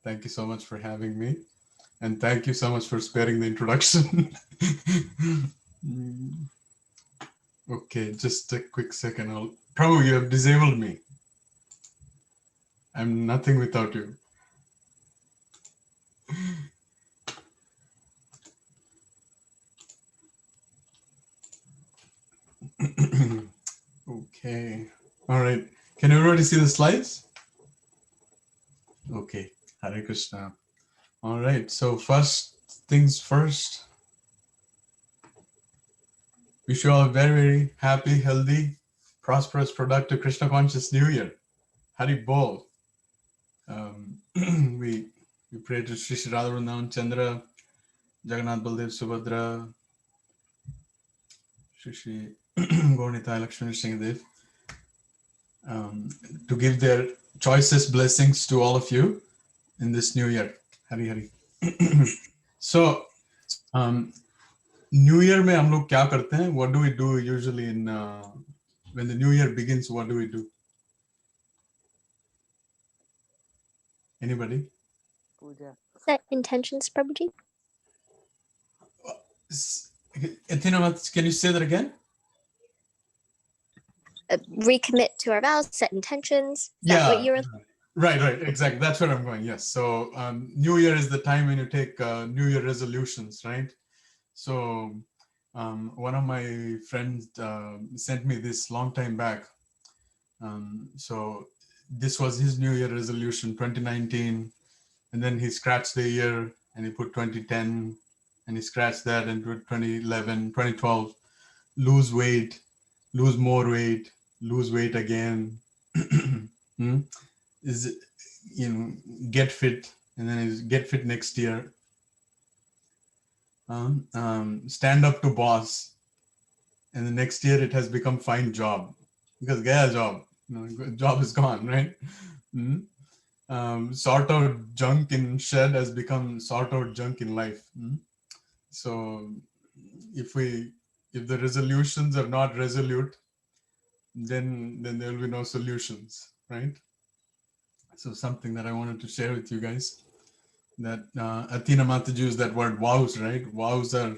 Thank you so much for having me. And thank you so much for sparing the introduction. Mm, okay, just a quick second. Prabhu, you have disabled me. I'm nothing without you. Okay. All right. Can everybody see the slides? Okay. Hare Krishna. All right. So first things first, wish you all a very, very happy, healthy, prosperous, productive, Krishna conscious New Year. Hari Bol. We pray to Sri Sri Radha Vrindavan Chandra, Jagannath Baldev Subhadra, Sri Sri Gaurnitai Lakshmi Singhadev, to give their choicest blessings to all of you in this new year. Hari Hari. So, New Year में हम लोग क्या करते हैं? What do we do usually in when the new year begins? What do we do? Anybody? Puja. Set intentions, Prabhuji. Athena, can you say that again? Recommit to our vows, set intentions. Is that what you were? Right, exactly. That's where I'm going. Yes. So New Year is the time when you take New Year resolutions, right? So one of my friends sent me this long time back. So this was his New Year resolution, 2019, and then he scratched the year and he put 2010, and he scratched that and put 2011, 2012, lose weight, lose more weight, lose weight again. Is get fit, and then is get fit next year. Stand up to boss, and the next year it has become find job, because gaya job, job is gone, right? Sort out junk in shed has become sort out junk in life. So if the resolutions are not resolute, then there will be no solutions, right? So something that I wanted to share with you guys, that Athena Mataji used that word vows, right? Vows are,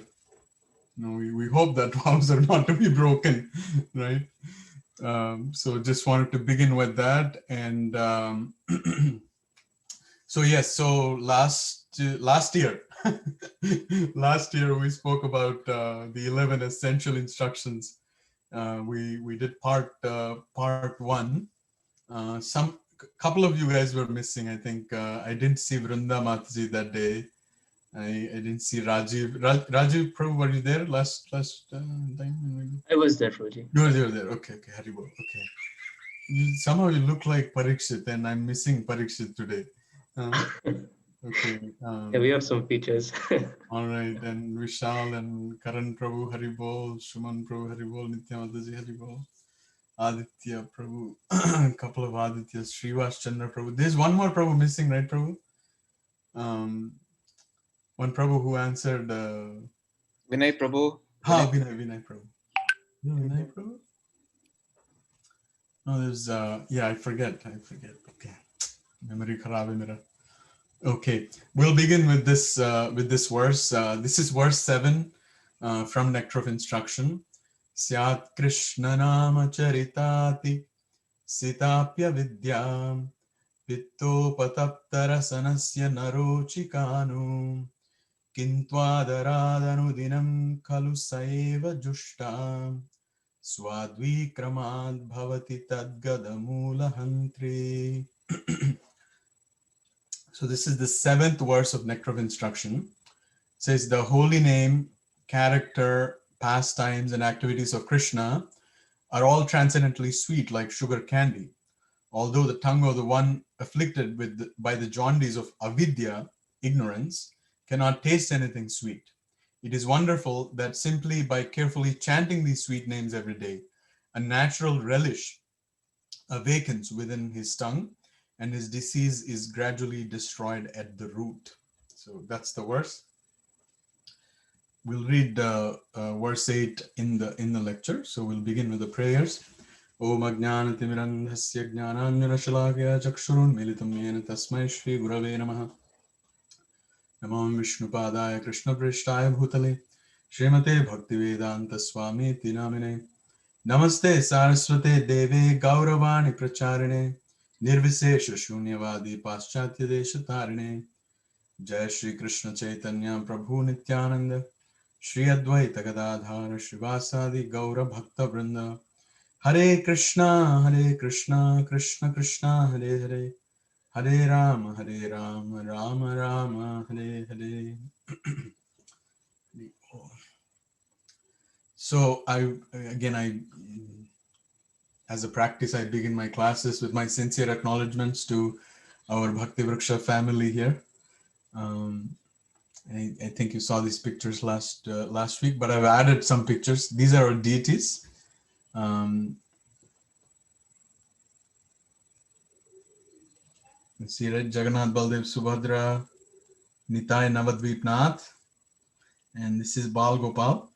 we hope that vows are not to be broken, right? So just wanted to begin with that. And so yes, so last year, last year we spoke about the 11 essential instructions. We did part one. Some couple of you guys were missing. I think I didn't see Vrinda Mataji that day. I didn't see Rajiv. Rajiv, Prabhu, were you there last time? I was there, Prabhuji. You were there. Okay, Haribo. Okay. Somehow you look like Parikshit, and I'm missing Parikshit today. Okay. Yeah, we have some features. All right, and Vishal and Karan Prabhu Haribol, Shuman Prabhu Haribol, Nitya Mataji Haribol, Aditya Prabhu, a couple of Adityas, Srivas Chandra Prabhu. There's one more Prabhu missing, right, Prabhu? One Prabhu who answered. Vinay Prabhu. Vinay Prabhu. Vinay Prabhu? No, there's I forget. Okay, memory kharab hai mera. Okay, we'll begin with this verse. This is verse 7 from Nectar of Instruction. Syat Krishna nama charitati sitapya vidyam pittopataptara sanasya narochikanu kintvadaradanudinam khalu saiva jushtam Swadvikramad bhavati tadgadamula hantri. So this is the 7th verse of Nectar of Instruction. It says, the holy name, character, pastimes, and activities of Krishna are all transcendently sweet like sugar candy. Although the tongue of the one afflicted by the jaundice of avidya, ignorance, cannot taste anything sweet. It is wonderful that simply by carefully chanting these sweet names every day, a natural relish awakens within his tongue, and his disease is gradually destroyed at the root. So that's the verse. We'll read verse 8 in the lecture. So we'll begin with the prayers. Om Ajnanatimirandhasya Jnananjanashalakaya Chakshurunmilitam Yena Tasmai Shri Gurave Namaha. Namam Vishnupadaya Krishna Prishtaya Bhutale Srimate Bhaktivedanta Swami Tinamine. Namaste Saraswate Deve Gauravani Pracharine Nirvisesha Shunyavadi Paschatya Deshatarine. Jai Shri Krishna Chaitanya Prabhu Nityananda Shri Advaita Gadadhara Srivasadi Gaura Bhakta Vrinda. Hare Krishna, Krishna Krishna, Hare Hare, Hare Rama, Rama Rama, Hare Hare. So as a practice, I begin my classes with my sincere acknowledgements to our Bhakti Vriksha family here. I think you saw these pictures last week, but I've added some pictures. These are our deities. Let's see, right? Jagannath, Baldev, Subhadra, Nitai, Navadvipnath, and this is Bal Gopal,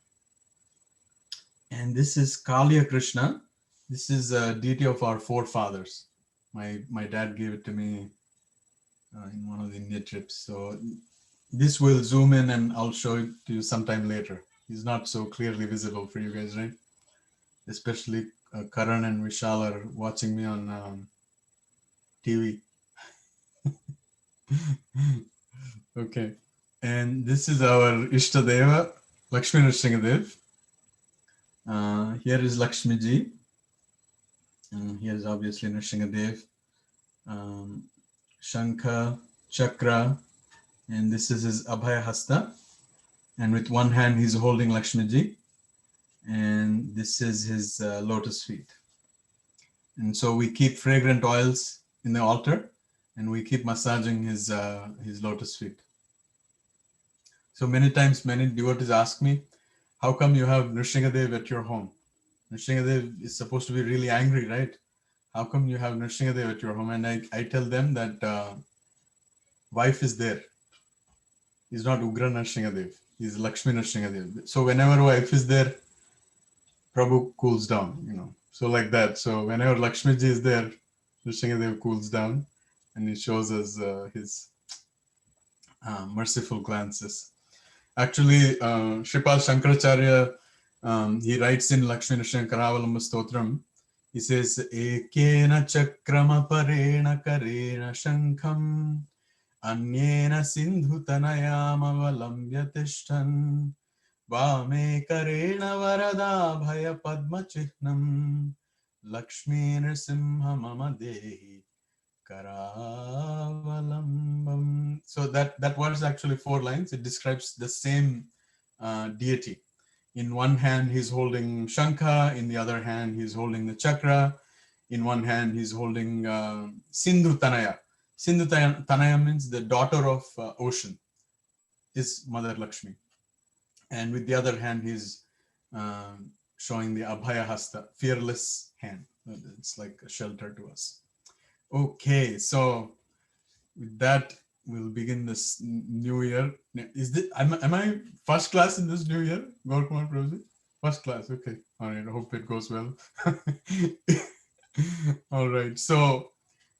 and this is Kalia Krishna. This is a deity of our forefathers. My dad gave it to me in one of the India trips. So this will zoom in, and I'll show it to you sometime later. He's not so clearly visible for you guys, right? Especially Karan and Vishal are watching me on TV. Okay, and this is our Ishtadeva, Lakshmi Nrsingadev. Here is Lakshmi Ji. Here is obviously Nrsingadev, Shankha, Chakra, and this is his Abhaya Hasta. And with one hand he's holding Lakshmi Ji, and this is his lotus feet. And so we keep fragrant oils in the altar, and we keep massaging his lotus feet. So many times, many devotees ask me, how come you have Nrsingadev at your home? Nrsingadev is supposed to be really angry, right? How come you have Nrsingadev at your home? And I tell them that wife is there. He's not Ugra Nrsingadev. He's Lakshmi Nrsingadev. So whenever wife is there, Prabhu cools down, So like that. So whenever Lakshmi Ji is there, Nrsingadev cools down, and he shows us his merciful glances. Actually, Shripal Shankaracharya, he writes in Lakshmi Nrsinga Karavalamba Stotram, he says, Ekena chakrama parena karena shankham anyena sindhu tanayam avalambya tishtan vame karena varada bhaya padma chihnam Lakshmi Nrsimha mama dehi Karavalambam. So that word is actually 4 lines. It describes the same deity. In one hand, he's holding Shankha. In the other hand, he's holding the chakra. In one hand, he's holding Sindhu Tanaya. Sindhu Tanaya means the daughter of ocean, is Mother Lakshmi. And with the other hand, he's showing the Abhaya Hasta, fearless hand. It's like a shelter to us. Okay, so with that, we'll begin this new year. Am I first class in this new year? Gaur Kumar Prabhuji? First class, okay. All right, I hope it goes well. All right, so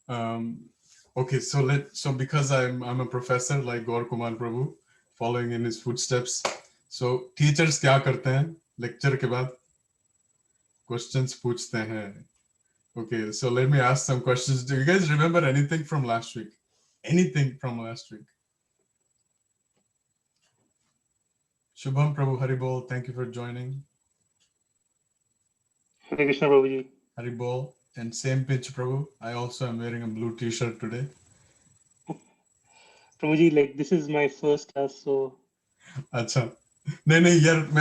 okay, so because I'm a professor like Gaur Kumar Prabhu, following in his footsteps. So teachers क्या करते हैं? Lecture के बाद questions पूछते हैं. Okay, so let me ask some questions. Do you guys remember anything from last week? Anything from last week? Shubham Prabhu Haribol, thank you for joining. Hare Krishna Prabhuji. Haribol, and same pitch Prabhu. I also am wearing a blue t-shirt today. Prabhuji, like this is my first class, so. Acha. No,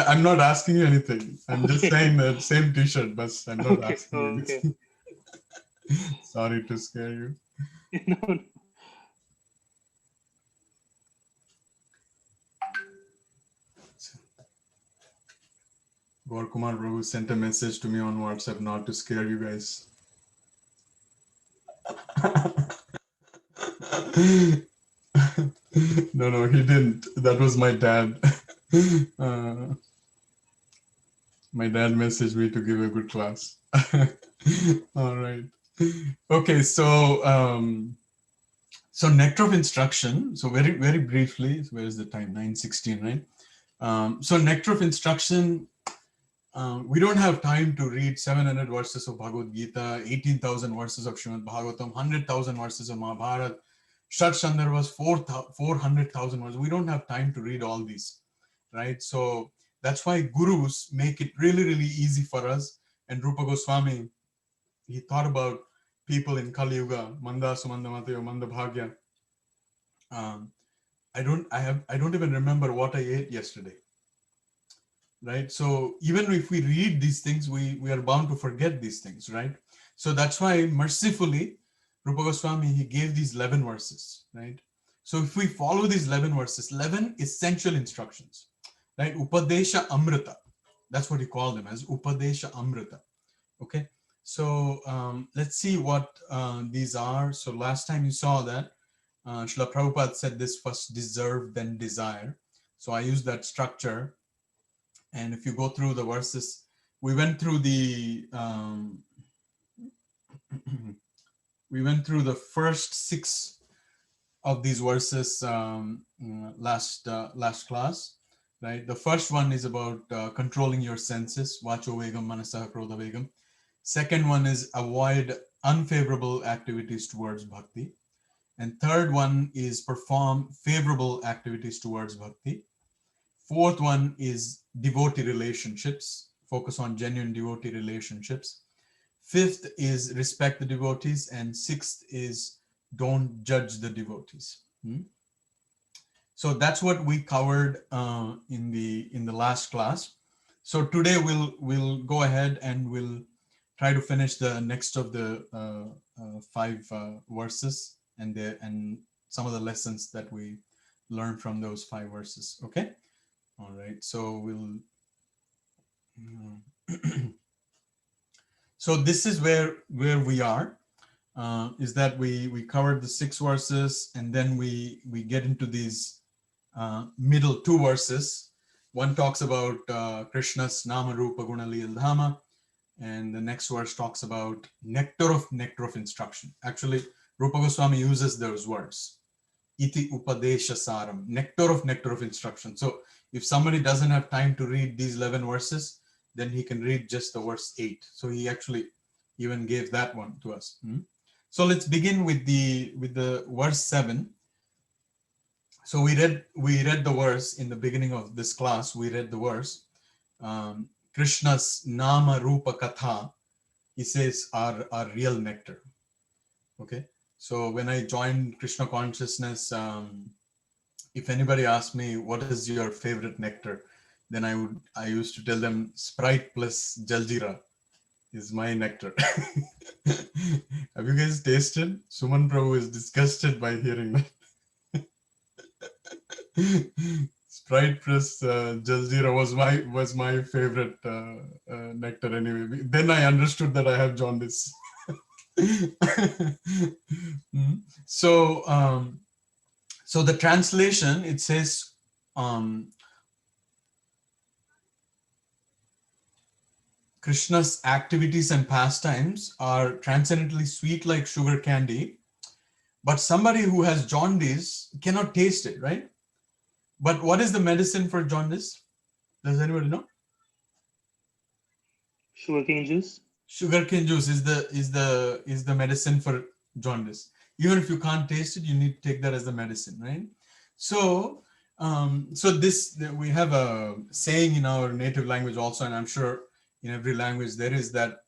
I'm not asking you anything. I'm just saying that same t-shirt, but I'm not asking you anything. Sorry to scare you. No. Gaur Kumar Prabhu sent a message to me on WhatsApp not to scare you guys. No, he didn't. That was my dad. My dad messaged me to give a good class. All right. Okay, so nectar of instruction. So very briefly, where is the time? 9:16, right? So nectar of instruction. We don't have time to read 700 verses of Bhagavad Gita, 18,000 verses of Srimad Bhagavatam, 100,000 verses of Mahabharata, Shat Shandarbhas, 400,000 verses. We don't have time to read all these, right? So that's why gurus make it really easy for us. And Rupa Goswami, he thought about people in Kali Yuga, Manda Sumanda Matayo, Manda Bhagya. I don't even remember what I ate yesterday. Right? So even if we read these things, we are bound to forget these things, right? So that's why mercifully, Rupa Goswami, he gave these 11 verses, right? So if we follow these 11 verses, 11 essential instructions, right? Upadesha Amrita, that's what he called them as, Upadesha Amrita, okay? So let's see what these are. So last time you saw that, Srila Prabhupada said this: first deserve, then desire. So I used that structure. And if you go through the verses, we went through the first 6 of these verses last class, right? The first one is about controlling your senses, vacho vegam, manasah krodha vegam. Second one is avoid unfavorable activities towards bhakti. And third one is perform favorable activities towards bhakti. Fourth one is devotee relationships, focus on genuine devotee relationships. Fifth is respect the devotees, and sixth is don't judge the devotees. So that's what we covered in the last class. So today we'll go ahead and we'll try to finish the next of the 5 verses and some of the lessons that we learned from those 5 verses. Okay. All right, so we'll. So this is where we are. Is that we covered the 6 verses, and then we get into these middle 2 verses. One talks about Krishna's Nama Rupa Guna Lila Dhama, and the next verse talks about nectar of instruction. Actually, Rupa Goswami uses those words. Iti Upadesha Saram, nectar of instruction. So if somebody doesn't have time to read these 11 verses, then he can read just the verse 8. So he actually even gave that one to us. So let's begin with the verse 7. So we read the verse in the beginning of this class. We read the verse. Krishna's Nama Rupa Katha, he says, are real nectar. Okay. So when I joined Krishna consciousness, if anybody asked me what is your favorite nectar, then I used to tell them Sprite plus Jaljeera is my nectar. Have you guys tasted? Suman Prabhu is disgusted by hearing that. Sprite plus Jaljeera was my favorite nectar anyway. Then I understood that I have jaundice. So so the translation, it says, Krishna's activities and pastimes are transcendently sweet like sugar candy, but somebody who has jaundice cannot taste it, right? But what is the medicine for jaundice? Does anybody know? Sugarcane juice. Sugarcane juice is the medicine for jaundice. Even if you can't taste it, you need to take that as the medicine, right? So so this, we have a saying in our native language also, and I'm sure in every language there is that,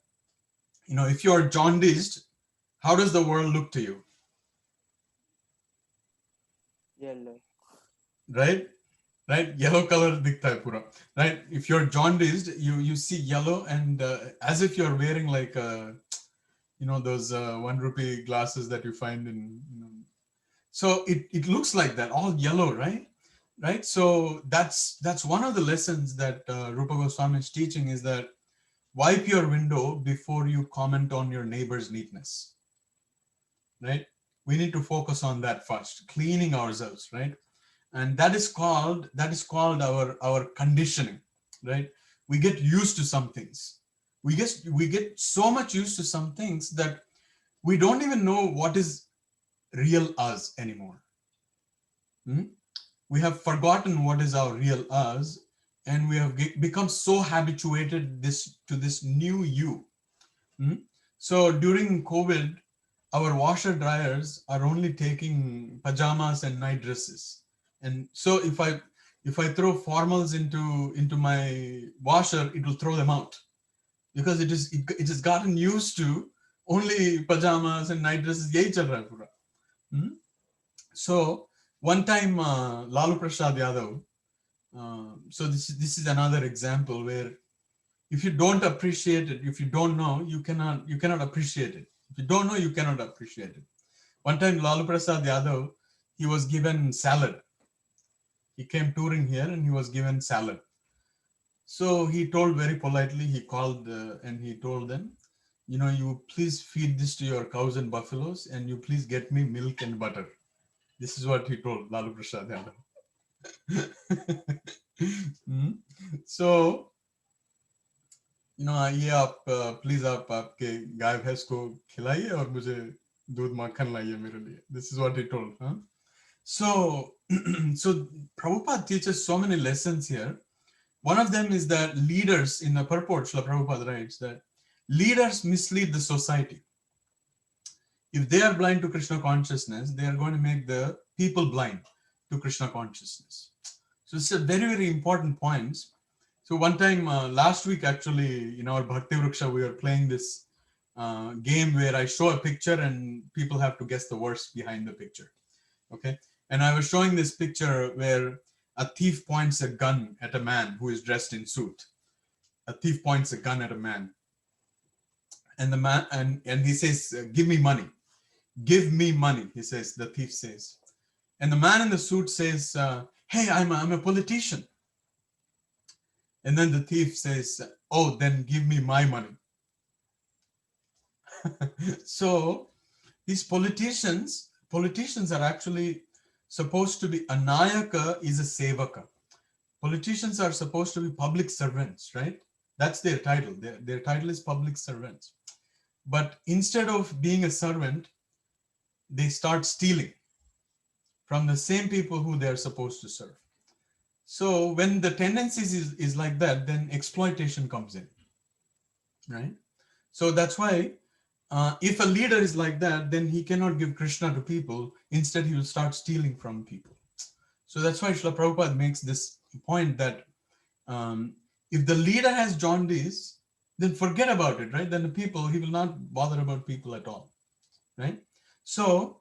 if you're jaundiced, how does the world look to you? Yellow. Right? Yellow color dikhta hai pura. Right? If you're jaundiced, you see yellow, and as if you're wearing like those 1 rupee glasses that you find in. So it looks like that, all yellow, right? Right. So that's one of the lessons that Rupa Goswami is teaching, is that wipe your window before you comment on your neighbor's neatness. Right? We need to focus on that first, cleaning ourselves, right? And that is called our conditioning, right? We get used to some things, we get so much used to some things that we don't even know what is real us anymore. Hmm? We have forgotten what is our real us, and we have become so habituated to this new you. Hmm? So during COVID, our washer dryers are only taking pajamas and night dresses. And so if I throw formals into my washer, it will throw them out because it has gotten used to only pajamas and night dresses. Yahi chal raha hai pura. Hmm? So one time, Lalu Prasad Yadav. So this is another example where if you don't appreciate it, if you don't know, you cannot appreciate it. If you don't know, you cannot appreciate it. One time, Lalu Prasad Yadav, he was given salad. He came touring here and he was given salad. So he told very politely, he called and he told them, you please feed this to your cows and buffaloes and you please get me milk and butter. This is what he told Lalu Prasad Yadav. So, ये आप please आप आपके गाय भैंस को खिलाइए और मुझे दूध माखन लाइए मेरे लिए. This is what he told. Huh? So, so Prabhupada teaches so many lessons here. One of them is that leaders, in the purport, Srila Prabhupada writes that leaders mislead the society. If they are blind to Krishna consciousness, they are going to make the people blind to Krishna consciousness. So it's a very, very important point. So one time last week, actually, in our Bhakti Vriksha, we were playing this game where I show a picture and people have to guess the words behind the picture. Okay. And I was showing this picture where a thief points a gun at a man who is dressed in suit. A thief points a gun at a man. And the man, and he says, give me money. Give me money, he says, the thief says. And the man in the suit says, hey, I'm a politician. And then the thief says, oh, then give me my money. So these politicians are actually supposed to be, a nayaka is a sevaka. Politicians are supposed to be public servants, right? That's their title. Their title is public servants. But instead of being a servant, they start stealing from the same people who they're supposed to serve. So when the tendency is like that, then exploitation comes in, right? So that's why if a leader is like that, then he cannot give Krishna to people. Instead, he will start stealing from people. So that's why Srila Prabhupada makes this point that if the leader has jaundice, then forget about it, right? Then the people, he will not bother about people at all, right? So,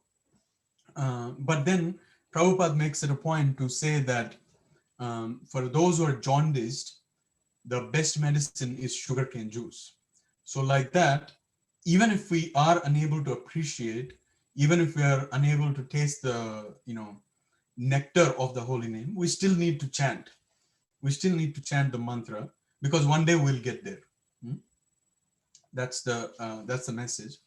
but then Prabhupada makes it a point to say that for those who are jaundiced, the best medicine is sugarcane juice. So like that, even if we are unable to appreciate, even if we are unable to taste the, nectar of the holy name, we still need to chant. We still need to chant the mantra because one day we'll get there. That's the message.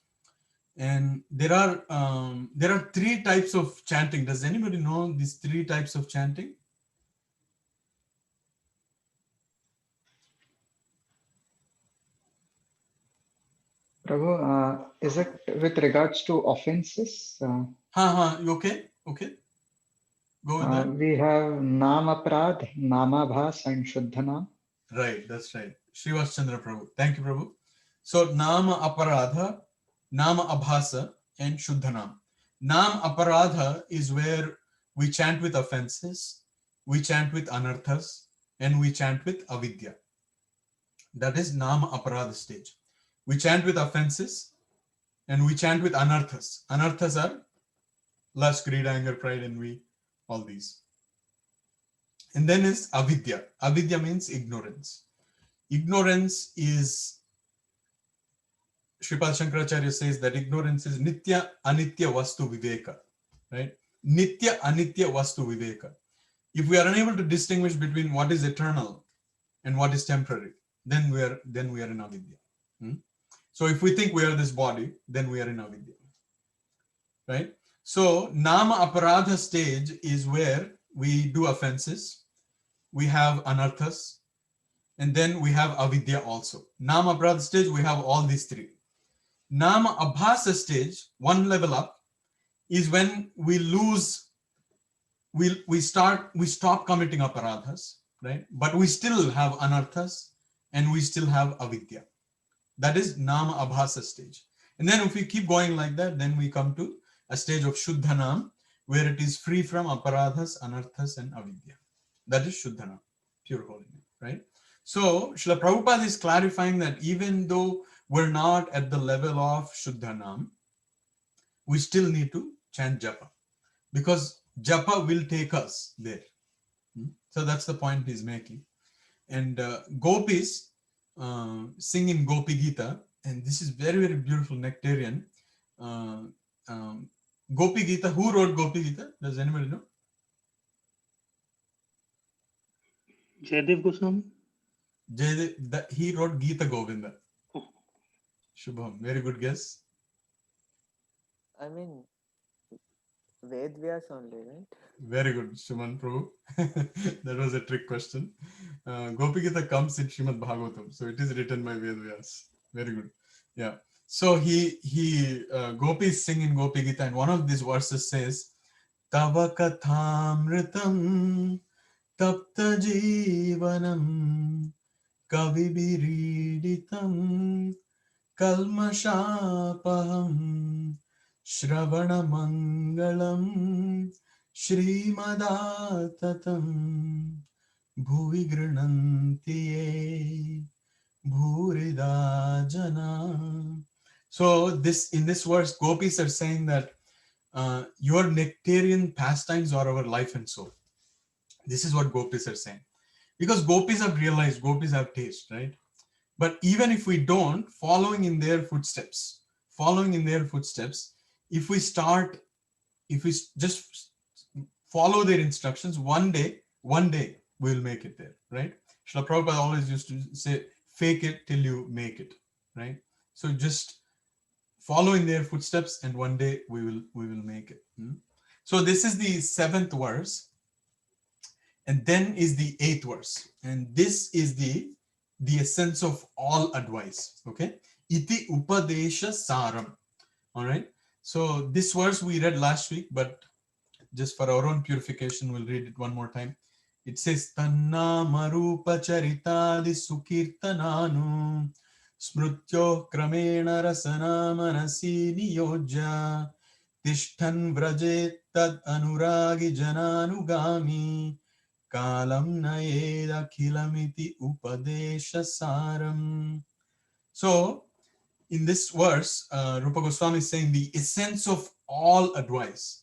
And there are three types of chanting. Does anybody know these three types of chanting? Prabhu, is it with regards to offenses? You okay? Okay. Go with that. We have Nam Aprad, Namabhas, and Shuddhanam. Right, that's right. Srivas Chandra Prabhu. Thank you, Prabhu. So Nama Aparadha, Nama Abhasa, and Shuddhanam. Nam Aparadha is where we chant with offenses, we chant with anarthas, and we chant with avidya. That is Nama Aparadha stage. We chant with offenses and we chant with anarthas. Anarthas are lust, greed, anger, pride, envy, all these. And then is avidya. Avidya means ignorance. Ignorance is, Sripad Shankaracharya says that ignorance is nitya anitya vastu viveka, right? Nitya anitya vastu viveka. If we are unable to distinguish between what is eternal and what is temporary, then we are in avidya. So if we think we are this body, then we are in avidya, right? So Nama Aparadha stage is where we do offenses, we have anarthas, And then we have avidya also. Nama aparadha stage, we have all these three. Nama abhasa stage, one level up, is when we lose, we stop committing aparadhas, right? But we still have anarthas and we still have avidya. That is nama abhasa stage. And then if we keep going like that, then we come to a stage of shuddhanam, where it is free from aparadhas, anarthas, and avidya. That is shuddhanam, pure holy name, right? So Srila Prabhupada is clarifying that even though we're not at the level of shuddhanam, we still need to chant japa, because japa will take us there. So that's the point he's making. And gopis sing in Gopi Gita, and this is very, very beautiful nectarian. Gopi Gita, who wrote Gopi Gita? Does anybody know? Jaydev Goswami? Jaydev, he wrote Gita Govinda. Oh. Shubham, very good guess. I mean, Ved Vyas only, right? Very good, Shuman Prabhu. That was a trick question. Gopi Gita comes in Srimad Bhagavatam, so it is written by Ved Vyas. Very good. Yeah. So gopis sing in Gopi Gita, and one of these verses says, Tava kathamritam tapta jivanam kavibiriditam kalmashapaham Shravanamangalam Srimadattatam Bhuvi Grananti Ye Bhurida Jana. So in this verse, gopis are saying that your nectarian pastimes are our life and soul. This is what gopis are saying. Because gopis have realized, gopis have taste, right? But even if we don't, following in their footsteps, if we just follow their instructions, one day we'll make it there, right? Srila Prabhupada always used to say, fake it till you make it, right? So just follow in their footsteps, and one day we will make it. So this is the 7th verse, and then is the 8th verse, and this is the essence of all advice. Okay, iti upadesha saram. All right, so this verse we read last week, but just for our own purification, we'll read it one more time. It says, Tanna marupa charitadi sukirtananu smrutyo kramena rasana manasi niyojya tishtan vrajet tad anuragi jananugami kalam nayeda khilamiti upadesha saram. So, in this verse, Rupa Goswami is saying the essence of all advice.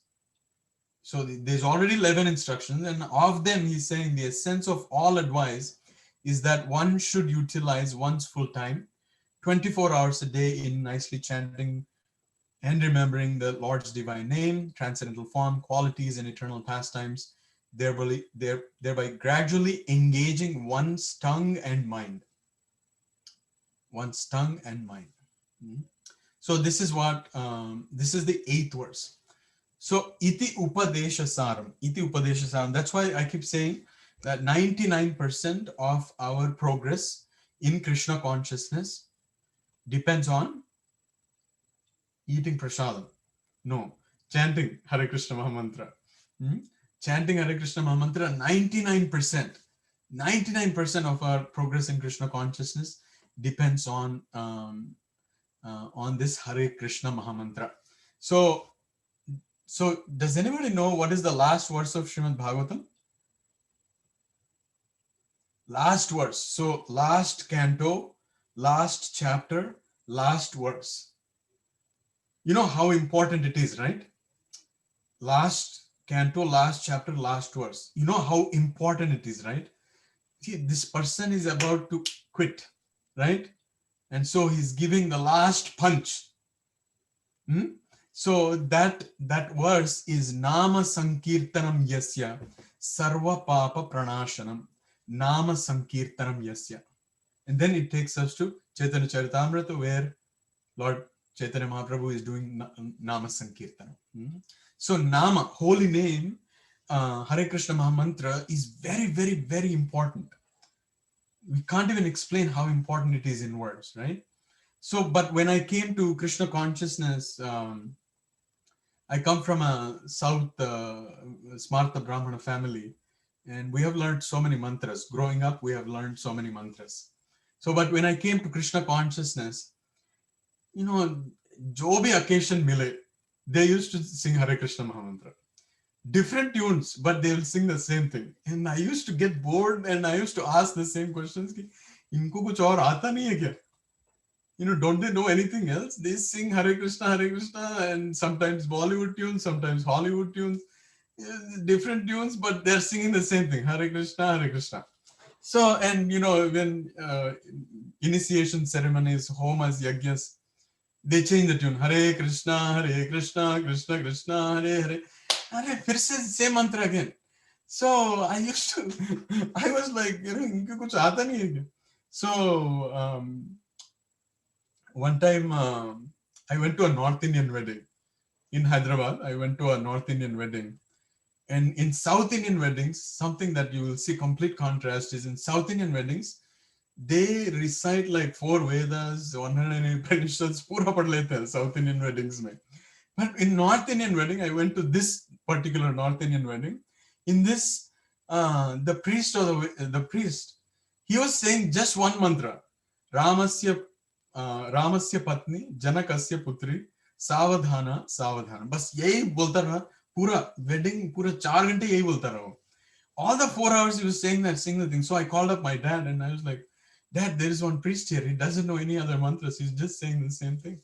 So there's already 11 instructions, and of them he's saying the essence of all advice is that one should utilize one's full time, 24 hours a day, in nicely chanting and remembering the Lord's divine name, transcendental form, qualities, and eternal pastimes, thereby gradually engaging one's tongue and mind. So this is what this is the 8th verse. So iti upadesha saram. That's why I keep saying that 99% of our progress in Krishna consciousness depends on eating prasadam. No, chanting Hare Krishna Mahamantra. Chanting Hare Krishna Mahamantra, 99% of our progress in Krishna consciousness depends on this Hare Krishna Mahamantra. So does anybody know what is the last verse of Srimad Bhagavatam? Last verse. So last canto, last chapter, last verse. You know how important it is, right? Last canto, last chapter, last verse. You know how important it is, right? See, this person is about to quit, right? And so he's giving the last punch. So that verse is Nama Sankirtanam Yasya Sarva Papa Pranashanam. Nama Sankirtanam Yasya. And then it takes us to Chaitanya Charitamrita, where Lord Chaitanya Mahaprabhu is doing Nama Sankirtanam. So Nama, holy name, Hare Krishna Mahamantra is very, very, very important. we can't even explain how important it is in words, right? So, but when I came to Krishna consciousness, I come from a South Smarta Brahmana family, and we have learned so many mantras. Growing up, we have learned so many mantras. So, but when I came to Krishna consciousness, you know, jo bhi occasion mile, they used to sing Hare Krishna Mahamantra. Different tunes, but they will sing the same thing. And I used to get bored and I used to ask the same questions. Ki, इनको कुछ और आता नहीं है क्या? Don't they know anything else? They sing Hare Krishna, and sometimes Bollywood tunes, sometimes Hollywood tunes, different tunes, but they're singing the same thing, Hare Krishna, Hare Krishna. So, and when initiation ceremonies, homas, yagyas, they change the tune, Hare Krishna, Krishna Krishna, Hare Hare. Hare, फिर से same mantra again. So I was like, इनको कुछ आता नहीं है क्या? So, one time I went to a North Indian wedding in Hyderabad. I went to a North Indian wedding. And in South Indian weddings, something that you will see complete contrast is in South Indian weddings, they recite like 4 Vedas, 108 Upanishads, pura pad lete hain South Indian weddings mein. But in North Indian wedding, I went to this particular North Indian wedding. In this, the priest the priest, he was saying just one mantra, Ramasya पत्नी जनकस्य पुत्री सावधाना सावधाना, बस यही बोलता रहा पूरा wedding, पूरा 4 घंटे यही बोलता रहा. All the 4 hours he was saying that single thing. So I called up my dad and I was like, Dad, there is one priest here, he doesn't know any other mantras, he's just saying the same thing.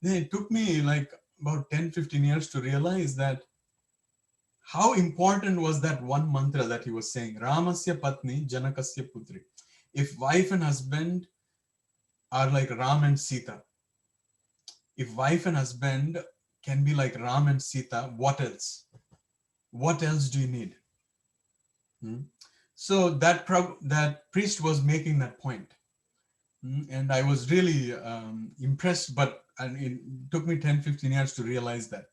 Then it took me like about 10-15 years to realize that how important was that one mantra that he was saying, Ramasya patni janakasya putri. If wife and husband are like Ram and Sita, if wife and husband can be like Ram and Sita, what else? What else do you need? So that priest was making that point. And I was really impressed, but it took me 10-15 years to realize that.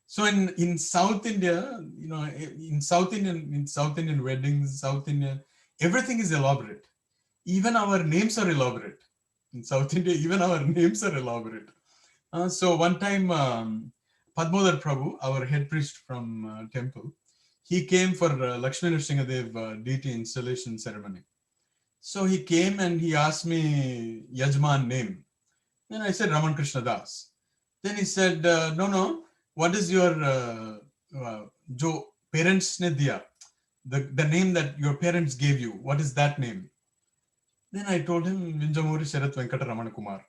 So in South India, in South Indian weddings, South Indian, everything is elaborate. Even our names are elaborate. In South India, even our names are elaborate. So one time, Padmodar Prabhu, our head priest from temple, he came for Lakshmi Nrsingadev deity installation ceremony. So he came and he asked me Yajman name. Then I said Raman Krishna Das. Then he said, no, what is your jo parents ne diya? The name that your parents gave you, what is that name? Then I told him Vinjamuri Sharat Venkata Ramana Kumar.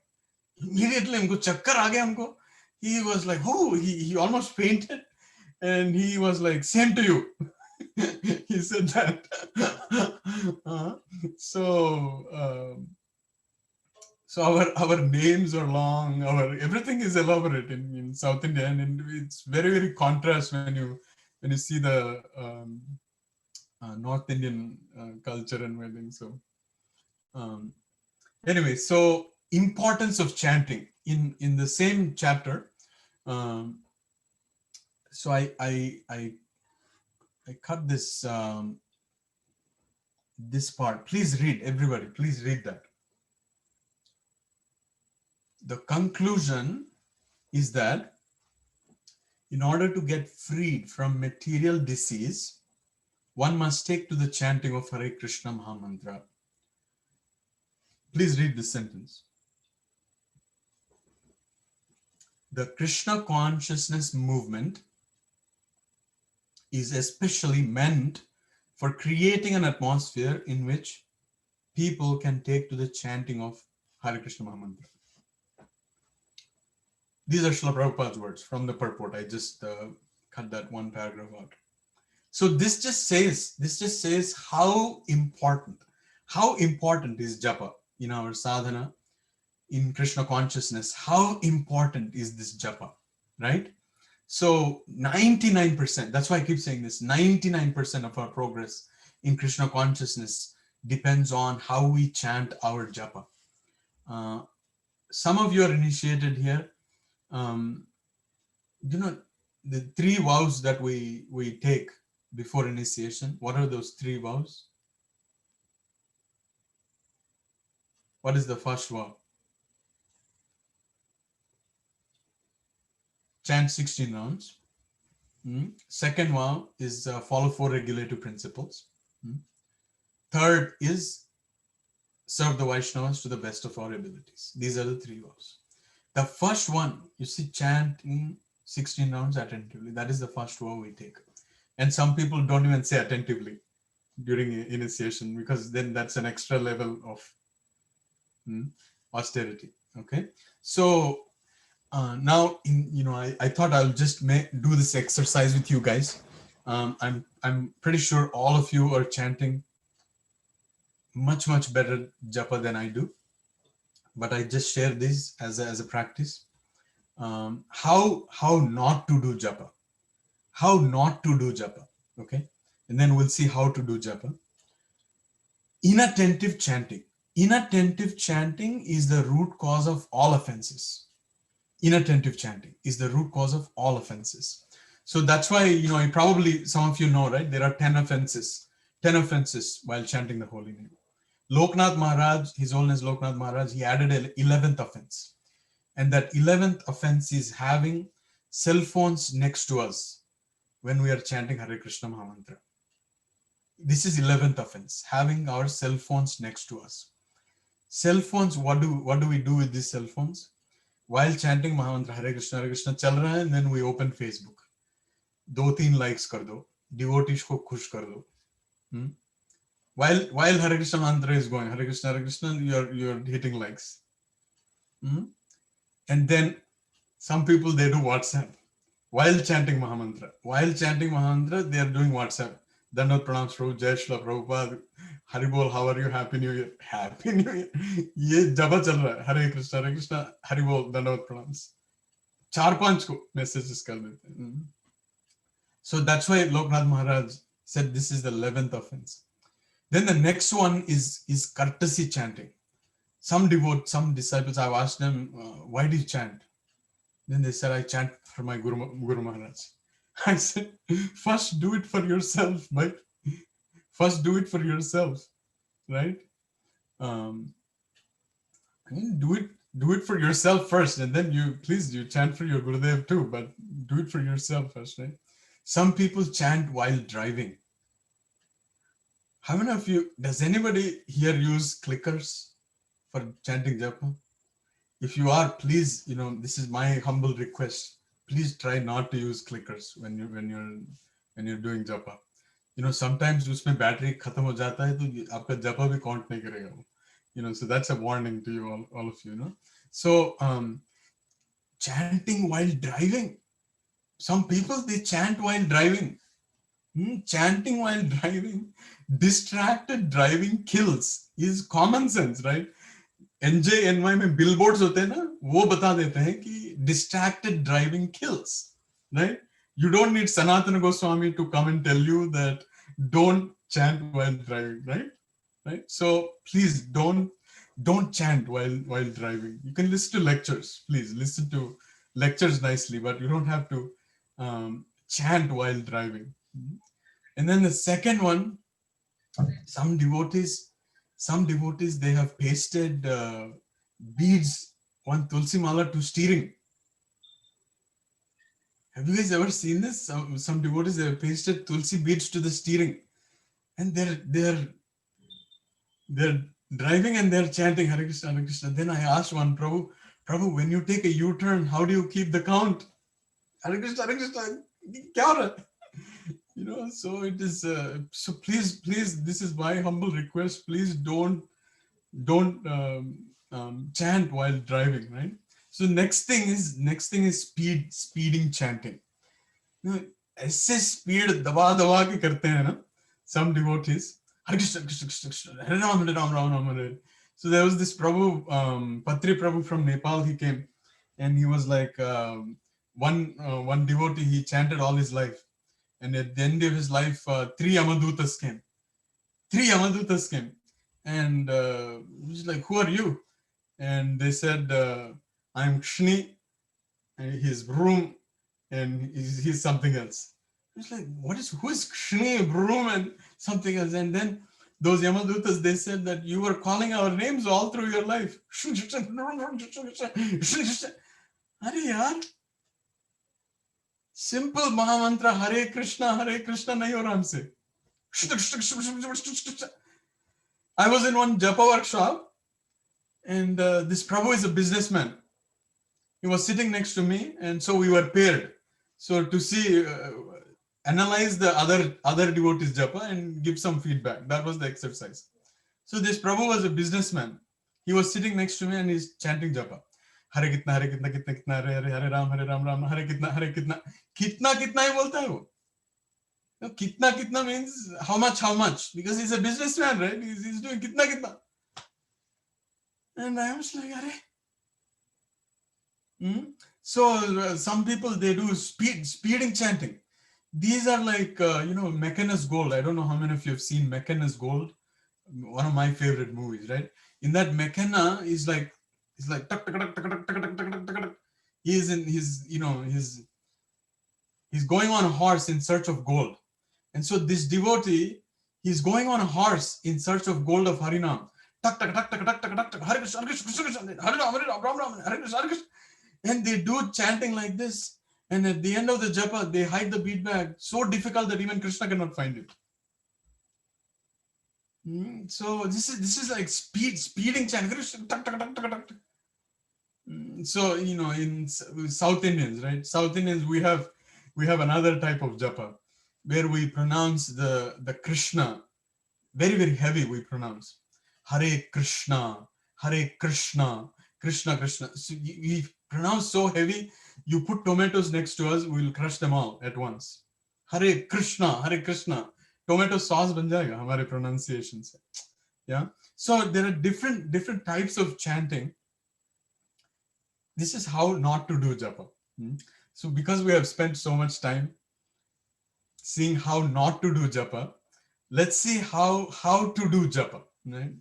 Immediately हमको चक्कर आ गया हमको. He was like, oh, he almost fainted, and he was like, same to you. He said that. So our names are long, our everything is elaborate in South India, and it's very, very contrast when you see the North Indian culture and wedding. So anyway, so importance of chanting in the same chapter. So I cut this this part. Please read, everybody. Please read that. The conclusion is that in order to get freed from material disease, one must take to the chanting of Hare Krishna Mahamantra. Please read this sentence. The Krishna consciousness movement is especially meant for creating an atmosphere in which people can take to the chanting of Hare Krishna Mahamantra. These are Srila Prabhupada's words from the purport. I just cut that one paragraph out. So this just says how important is japa in our sadhana, in Krishna consciousness. How important is this japa, right? So 99%, that's why I keep saying this, 99% of our progress in Krishna consciousness depends on how we chant our japa. Some of you are initiated here. The 3 vows that we take before initiation. What are those 3 vows? What is the first vow? Chant 16 rounds. Second vow is follow 4 regulative principles. Third is serve the Vaishnavas to the best of our abilities. These are the 3 vows. The first one, you see, chanting 16 rounds attentively. That is the first vow we take. And some people don't even say attentively during initiation, because then that's an extra level of austerity. Okay, so now I thought I'll just do this exercise with you guys. I'm pretty sure all of you are chanting much better japa than I do, but I just share this as a practice. How not to do japa, how not to do japa. Okay, and then we'll see how to do japa. Inattentive chanting. Inattentive chanting is the root cause of all offenses. Inattentive chanting is the root cause of all offenses. So that's why, probably some of you know, right? There are 10 offenses while chanting the holy name. Loknath Maharaj, His Holiness Loknath Maharaj, he added an 11th offense. And that 11th offense is having cell phones next to us when we are chanting Hare Krishna Mahamantra. This is 11th offense, having our cell phones next to us. Cell phones, what do we do with these cell phones? While chanting Mahamantra Hare Krishna chal raha hai, and then we open Facebook. 2-3 likes kar do, devotees ko khush kar do. While Hare Krishna mantra is going, Hare Krishna, you're hitting likes. And then some people, they do WhatsApp while chanting Mahamantra. While chanting Mahamantra, they are doing WhatsApp. Dandot Pranam Prabhu, Jai Shri Prabhupada, Haribol, how are you? Happy New Year. Happy New Year. ये जबा चल रहा है. Hare Krishna, Haribol, Dandot Pranams. 4-5 को messages कर देते हैं. So that's why Loknath Maharaj said this is the 11th offense. Then the next one is courtesy chanting. Some disciples, I've asked them, why do you chant? Then they said, I chant for my Guru Maharaj. I said, first do it for yourself, right? First do it for yourself, right? Do it for yourself first, and then you chant for your Gurudev too, but do it for yourself first, right? Some people chant while driving. How many of you, does anybody here use clickers for chanting japa? If you are, please, this is my humble request. Please try not to use clickers when you're doing japa. Sometimes उसमें battery खत्म हो जाता है तो आपका japa भी count नहीं करेगा वो. So that's a warning to you all of you. So chanting while driving. Some people, they chant while driving. Chanting while driving, distracted driving kills is common sense, right? NJNY में billboards होते हैं ना, वो बता देते हैं कि distracted driving kills, right? You don't need Sanatana Goswami to come and tell you that don't chant while driving, right? So please don't chant while driving. You can listen to lectures, please listen to lectures nicely, but you don't have to chant while driving. And then the second one, some devotees, they have pasted beads on Tulsi Mala to steering. Have you guys ever seen this? Some devotees, they have pasted Tulsi beads to the steering, and they're driving and they're chanting Hare Krishna, Hare Krishna. Then I asked one, Prabhu, when you take a U-turn, how do you keep the count? Hare Krishna, Hare Krishna, kya ho raha hai? So it is. So please, this is my humble request. Please don't chant while driving, right? So next thing is speeding chanting. ऐसे speed दबा के करते हैं ना some devotees. Hare Krishna, Krishna, Krishna, Krishna, Hare Ram, Hare Ram, Ram Ram, Hare. So there was this Prabhu, Patri Prabhu from Nepal. He came, and he was like one devotee. He chanted all his life, and at the end of his life, 3 Yamadutas came. 3 Yamadutas came, and he's like, "Who are you?" And they said, "I'm Shni, and his broom, and he's something else." He's like, who is Shni, broom, and something else? And then those Yamadutas, they said that you were calling our names all through your life. Hare yaar, simple Mahamantra, Hare Krishna nahi ho raha humse. I was in one japa workshop, and this Prabhu is a businessman. He was sitting next to me, and so we were paired. So to see, analyze the other devotees japa and give some feedback. That was the exercise. So this Prabhu was a businessman. He was sitting next to me and he's chanting japa. Hare kitna, Hare Ram, Ram, Hare kitna. Kitna hi bolta hai wo. Now, kitna means how much, because he's a businessman, right? He's doing kitna. And I was like, Are. So some people, they do speeding chanting. These are like, Mechanus Gold. I don't know how many of you have seen Mechanus Gold. One of my favorite movies, right? In that, Mechanus is like, tuck, tuck, tuck, tuck, tuck, tuck, tuck, tuck, tuck, tuck. He is in his, he's going on a horse in search of gold. And so this devotee, he's going on a horse in search of gold of Harinam. Tuck, tuck, tuck, tuck, tuck, tuck, tuck, tuck, Hare Krishna, Hare Krishna, Hare Ram, Ram, Ram, Hare Krishna, Hare Krishna. And they do chanting like this. And at the end of the japa, they hide the beat bag so difficult that even Krishna cannot find it. So this is like speeding chant. So in South Indians, right? South Indians, we have another type of japa where we pronounce the Krishna very, very heavy. We pronounce Hare Krishna, Krishna Krishna. So we pronounce so heavy. You put tomatoes next to us, we will crush them all at once. Hare Krishna. Tomato sauce ban jayega hamare pronunciation se. Yeah. So there are different types of chanting. This is how not to do japa. So because we have spent so much time seeing how not to do japa, let's see how to do japa. Right?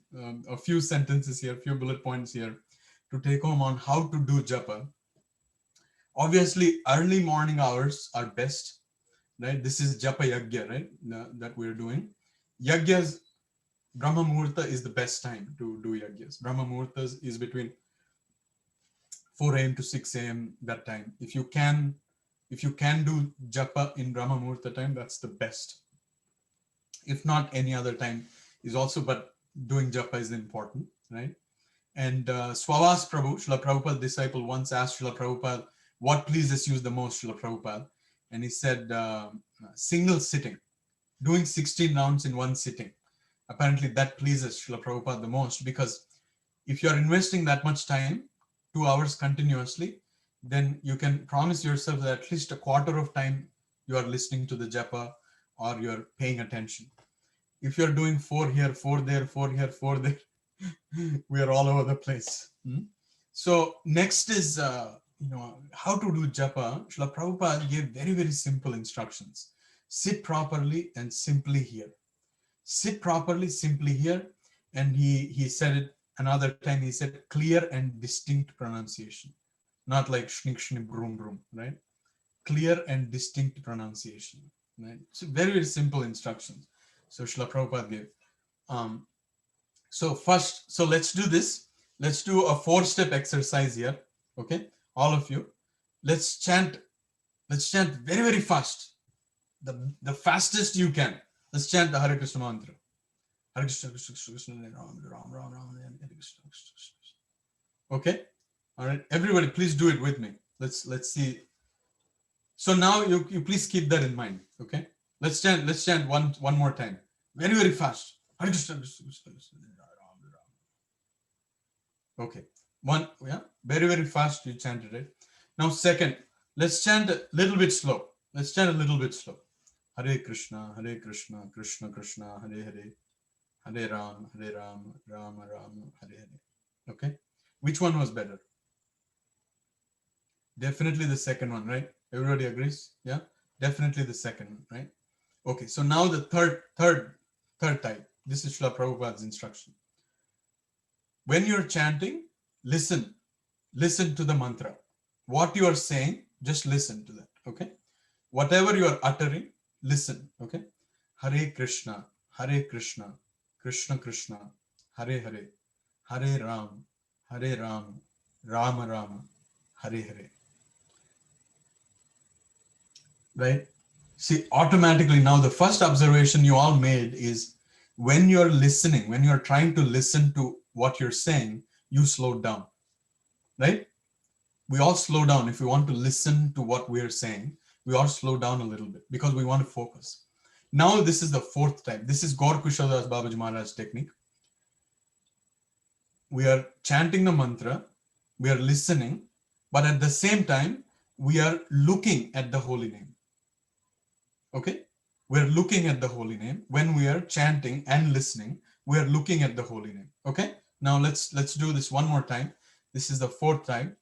A few sentences here, a few bullet points here to take home on how to do japa. Obviously, early morning hours are best. Right? This is japa yagya, right? That we're doing. Yagyas, Brahma Muhurta is the best time to do yagyas. Brahma Muhurta is between 4 a.m. to 6 a.m. that time. If you can do japa in Brahma Muhurta time, that's the best. If not, any other time is also, but doing japa is important, right? And Swavas Prabhu, Srila Prabhupada's disciple, once asked Srila Prabhupada, what pleases you the most, Srila Prabhupada? And he said, single sitting, doing 16 rounds in one sitting. Apparently that pleases Srila Prabhupada the most, because if you're investing that much time, 2 hours continuously, then you can promise yourself that at least a quarter of time you are listening to the japa or you're paying attention. If you're doing 4 here, 4 there, 4 here, 4 there, we are all over the place. So next is, how to do japa. Srila Prabhupada gave very, very simple instructions. Sit properly and simply hear. Sit properly, simply hear. And he said it another time, he said clear and distinct pronunciation. Not like shnik, shnik, brum, brum, right? Clear and distinct pronunciation, right? So very, very simple instructions. So Srila Prabhupada gave. So let's do this. Let's do a 4-step exercise here. Okay, all of you. Let's chant very, very fast. The fastest you can. Let's chant the Hare Krishna mantra. Hare Krishna, Krishna, Krishna, Ram, Ram, Ram, Ram, Hare Krishna, Krishna, Krishna. Okay, all right. Everybody, please do it with me. Let's see. So now you please keep that in mind. Okay, let's chant one more time. Very, very fast. Hare Krishna, Krishna, Krishna, Krishna, Ram, Ram. Okay, very, very fast you chanted it. Now second, let's chant a little bit slow. Hare Krishna, Krishna Krishna, Hare Hare. Hare Ram, Ram Ram, Hare Hare. Okay, which one was better? Definitely the second one, right? Everybody agrees? Yeah, definitely the second one, right? Okay, so now the third type. This is Srila Prabhupada's instruction. When you're chanting, listen to the mantra. What you are saying, just listen to that. Okay, whatever you are uttering, listen. Okay, Hare Krishna, Krishna Krishna, Hare Hare, Hare Ram, Hare Ram, Rama Rama, Hare Hare. Right? See, automatically now the first observation you all made is when you're listening, when you're trying to listen to what you're saying, you slow down. Right? We all slow down. If we want to listen to what we're saying, we all slow down a little bit because we want to focus. Now this is the fourth type. This is Gaur Kushaldas Babaji Maharaj's technique. We are chanting the mantra, we are listening, but at the same time, we are looking at the holy name. Okay? We're looking at the holy name. When we are chanting and listening, we are looking at the holy name. Okay? Now let's do this one more time. This is the fourth time.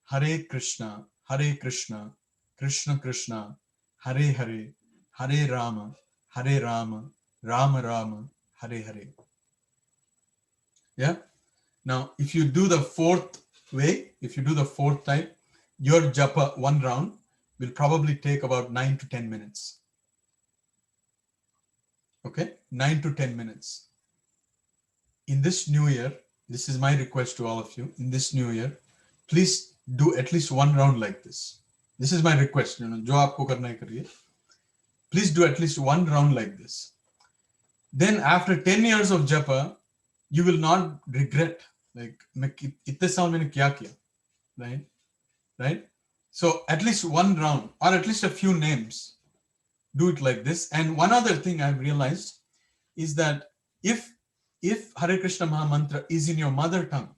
Hare Krishna, Krishna Krishna, Hare Hare, Hare Rama, Rama Rama, Hare Hare. Yeah? Now, if you do the fourth way, if you do the fourth type, your japa one round will probably take about 9 to 10 minutes. Okay? 9 to 10 minutes. In this new year, this is my request to all of you. In this new year, please do at least one round like this. This is my request. Jo aapko karna hai kariye. Please do at least one round like this. Then after 10 years of japa, you will not regret. Like, itne saal maine kya kiya, right? Right? So at least one round or at least a few names, do it like this. And one other thing I've realized is that if Hare Krishna Maha Mantra is in your mother tongue,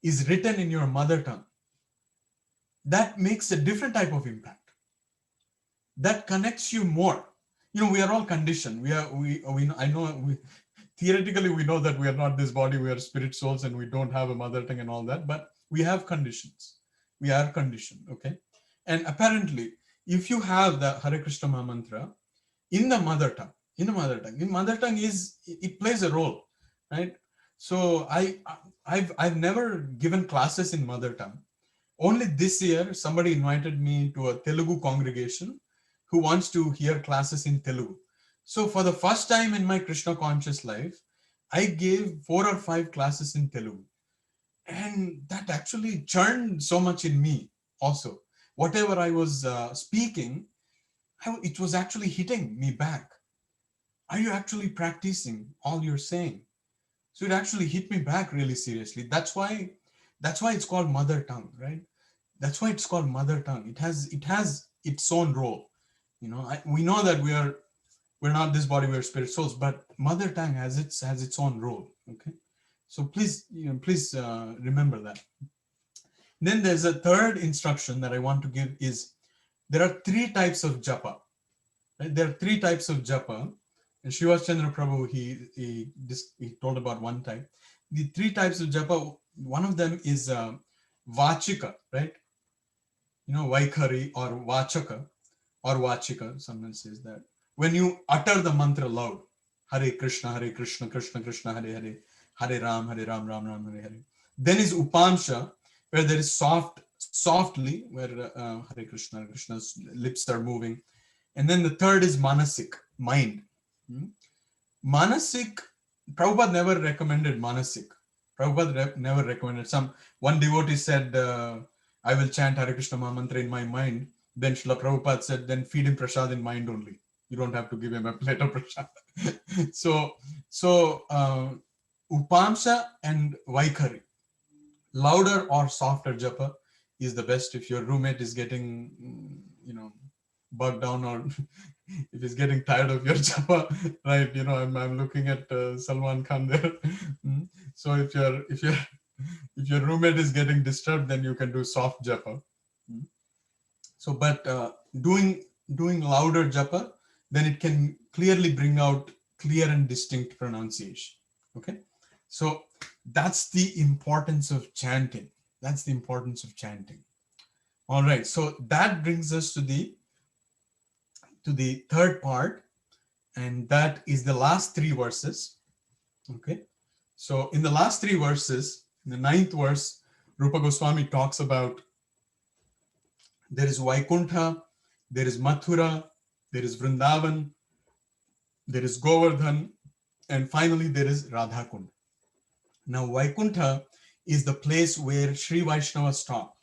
is written in your mother tongue, that makes a different type of impact. That connects you more. You know, we are all conditioned. Theoretically, we know that we are not this body, we are spirit souls and we don't have a mother tongue and all that, but we have conditions. We are conditioned, okay? And apparently, if you have the Hare Krishna Maha Mantra in the mother tongue, it plays a role, right? So I've never given classes in mother tongue. Only this year, somebody invited me to a Telugu congregation who wants to hear classes in Telugu. So for the first time in my Krishna conscious life, I gave 4 or 5 classes in Telugu. And that actually churned so much in me also. Whatever I was speaking, it was actually hitting me back. Are you actually practicing all you're saying? So it actually hit me back really seriously. That's why it's called mother tongue, right? That's why it's called mother tongue. It has its own role. You know, we know that we're not this body, we're spirit souls, but mother tongue has its own role. Okay, so please remember that. Then there's a third instruction that I want to give is there are 3 types of japa. Right? There are 3 types of japa. And Shivas Chandra Prabhu, he told about one type. The 3 types of japa, one of them is vachika, right? You know, vaikhari or vachaka or vachika, someone says that. When you utter the mantra loud, Hare Krishna, Krishna Krishna, Hare Hare, Hare Ram, Ram Ram, Hare Hare. Then is upamsha, where there is softly, where Hare Krishna, Krishna's lips are moving. And then the third is manasik, mind. Manasik, Prabhupada never recommended manasik. Prabhupada never recommended. One devotee said, I will chant Hare Krishna Maha Mantra in my mind. Then Srila Prabhupada said, then feed him prasad in mind only. You don't have to give him a plate of prasad. so upamsa and vaikhari, louder or softer japa is the best. If your roommate is getting, bogged down, or if he's getting tired of your japa, right? I'm looking at Salman Khan there. So if your roommate is getting disturbed, then you can do soft japa. So, but doing louder japa, then it can clearly bring out clear and distinct pronunciation. Okay, so that's the importance of chanting. That's the importance of chanting. All right, so that brings us to the third part, and that is the last 3 verses. Okay, so in the last 3 verses, in the 9th verse, Rupa Goswami talks about there is Vaikuntha, there is Mathura, there is Vrindavan, there is Govardhan, And finally, there is Radha Kund. Now, Vaikuntha is the place where Sri Vaishnavas stop.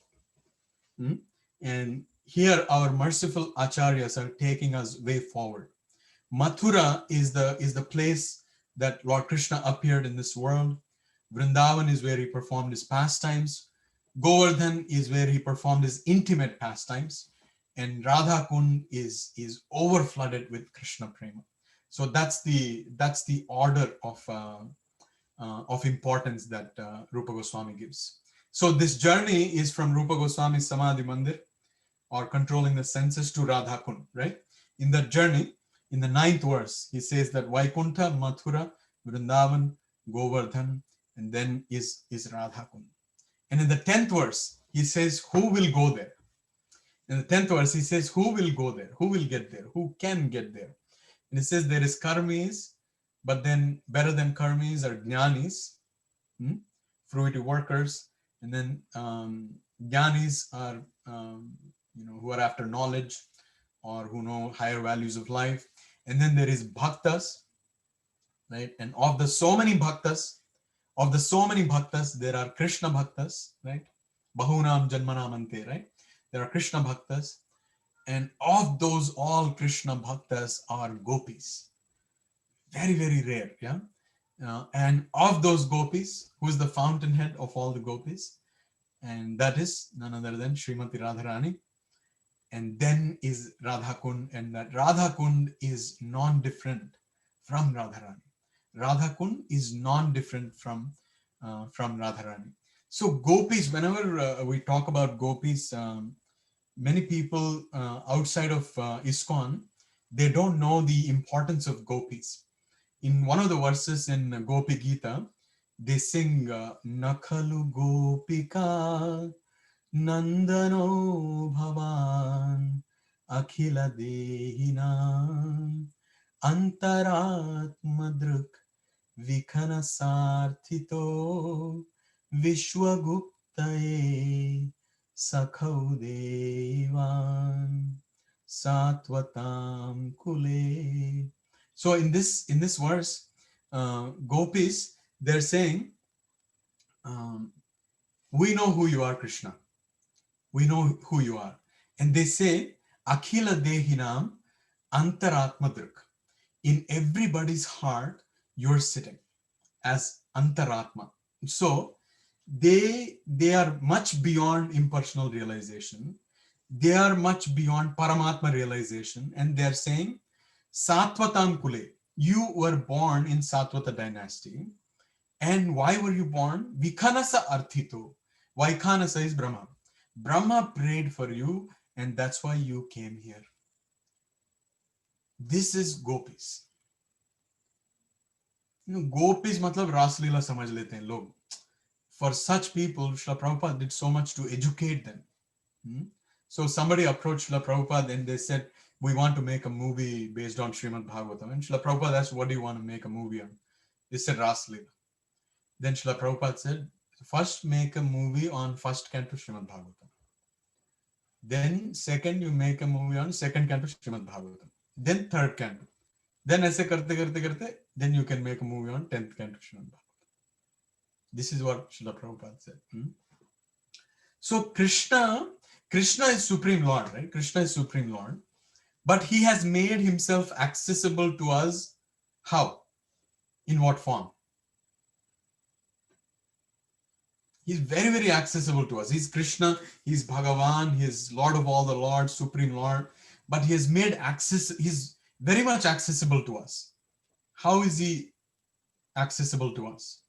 And here our merciful acharyas are taking us way forward. Mathura is the place that Lord Krishna appeared in this world. Vrindavan is where he performed his pastimes. Govardhan is where he performed his intimate pastimes. And Radha Kund is over flooded with Krishna prema. So that's the order of importance that Rupa Goswami gives. So this journey is from Rupa Goswami's Samadhi Mandir, or controlling the senses, to Radha Kund, right? In that journey, in the 9th verse, he says that Vaikuntha, Mathura, Vrindavan, Govardhan, and then is Radha Kund. And in the 10th verse, he says, who will go there? In the 10th verse, he says, who will go there? Who will get there? Who can get there? And he says there is karmis, but then better than karmis are jnanis, fruitive workers, and then jnanis are who are after knowledge or who know higher values of life. And then there is bhaktas, right? And of the so many bhaktas, there are Krishna bhaktas, right? Bahunam janmanam ante, right? There are Krishna bhaktas, and of those all Krishna bhaktas are gopis. Very, very rare, yeah? And of those gopis, who is the fountainhead of all the gopis? And that is none other than Srimati Radharani. And then is Radha Kund, and that Radha Kund is non-different from Radharani. Radha Kund is non-different from Radharani. So gopis, whenever we talk about gopis, many people outside of ISKCON, they don't know the importance of gopis. In one of the verses in Gopi Gita, they sing Nakhalu Gopika Nandano Bhavan Akhila Dehina Antaratmadruk Vikhana Sarthito Vishwaguptaye Sakhau Devan Satvatam Kule. So in this verse, gopis, they're saying, we know who you are, Krishna. We know who you are. And they say, Akhila Dehinam Antaratmadruk. In everybody's heart, you're sitting as Antaratma. So they are much beyond impersonal realization. They are much beyond Paramatma realization. And they're saying, Satvatam Kule, you were born in Satvata dynasty. And why were you born? Vikhanasa Arthito. Vaikhanasa is Brahma. Brahma prayed for you, and that's why you came here. This is gopis. Gopis matlab Ras Leela samajh lete hain log. For such people, Srila Prabhupada did so much to educate them. So somebody approached Srila Prabhupada and they said, we want to make a movie based on Srimad Bhagavatam. And Srila Prabhupada asked, what do you want to make a movie on? They said, Ras Leela. Then Srila Prabhupada said, first make a movie on first canto Srimad Bhagavatam. Then second, you make a movie on second canto Srimad Bhagavatam. Then third canto. Then aise karte, then you can make a movie on 10th canto Srimad Bhagavatam. This is what Srila Prabhupada said. So Krishna is Supreme Lord, right? Krishna is Supreme Lord. But he has made himself accessible to us. How? In what form? He's very, very accessible to us. He's Krishna, he's Bhagavan, he's Lord of all the Lords, Supreme Lord. But he has made he's very much accessible to us. How is he accessible to us?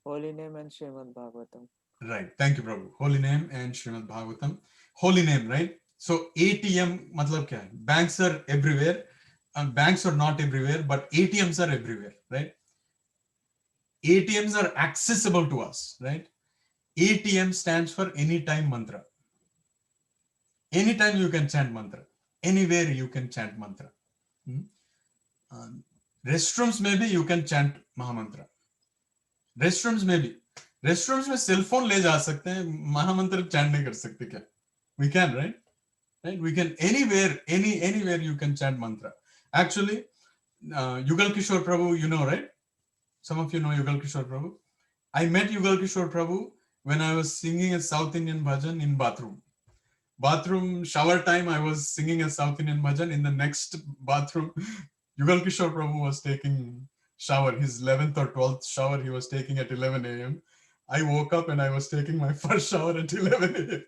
Holy name and Srimad Bhagavatam. Right. Thank you, Prabhu. Holy name and Srimad Bhagavatam. Holy name, right? So ATM, matlab kya hai? Banks are everywhere. Banks are not everywhere, but ATMs are everywhere, right? ATMs are accessible to us, right? ATM stands for anytime mantra. Anytime you can chant mantra. Anywhere you can chant mantra. Restrooms maybe you can chant Mahamantra. Restrooms maybe. Restrooms में cell phone ले जा सकते हैं, महामंत्र chant नहीं कर सकते क्या? We can, right? Right? We can anywhere you can chant mantra. Actually, Yugal Kishore Prabhu, you know, right? Some of you know Yugal Kishore Prabhu. I met Yugal Kishore Prabhu when I was singing a South Indian bhajan in bathroom. Bathroom shower time, I was singing a South Indian bhajan. In the next bathroom, Yugal Kishore Prabhu was taking shower. His 11th or 12th shower he was taking at 11 a.m. I woke up and I was taking my first shower at 11 a.m.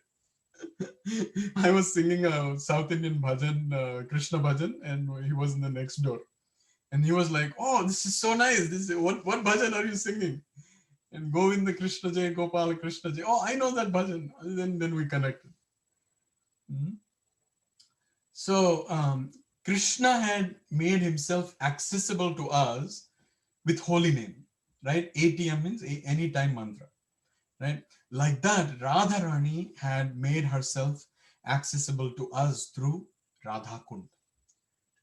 I was singing a South Indian bhajan, Krishna bhajan, and he was in the next door. And he was like, "Oh, this is so nice. This is, what bhajan are you singing?" And Govinda Krishna Jai, Gopal Krishna Jai. Oh, I know that bhajan. And then we connected. Mhm. So Krishna had made himself accessible to us with holy name, right? ATM means anytime mantra, right? Like that, Radharani had made herself accessible to us through Radha Kund.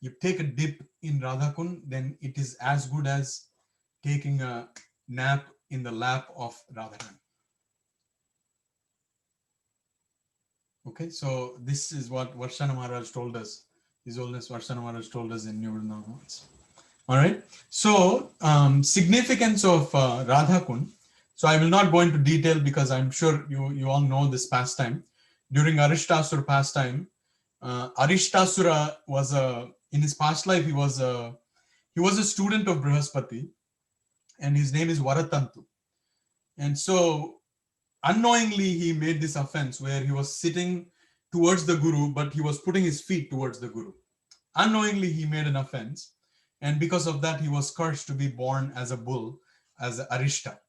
You take a dip in Radha Kund, then it is as good as taking a nap in the lap of Radharani. Okay, so this is what Varshana Maharaj told us. His Holiness Varshana Maharaj told us in New Vrindavan. All right. So significance of Radha Kund. So I will not go into detail because I'm sure you all know this pastime. During Arishtasura pastime, Arishtasura was in his past life he was a student of Brihaspati, and his name is Varatantu. And so unknowingly he made this offense where he was sitting towards the Guru, but he was putting his feet towards the Guru. Unknowingly he made an offense, and because of that he was cursed to be born as a bull, as Arishta.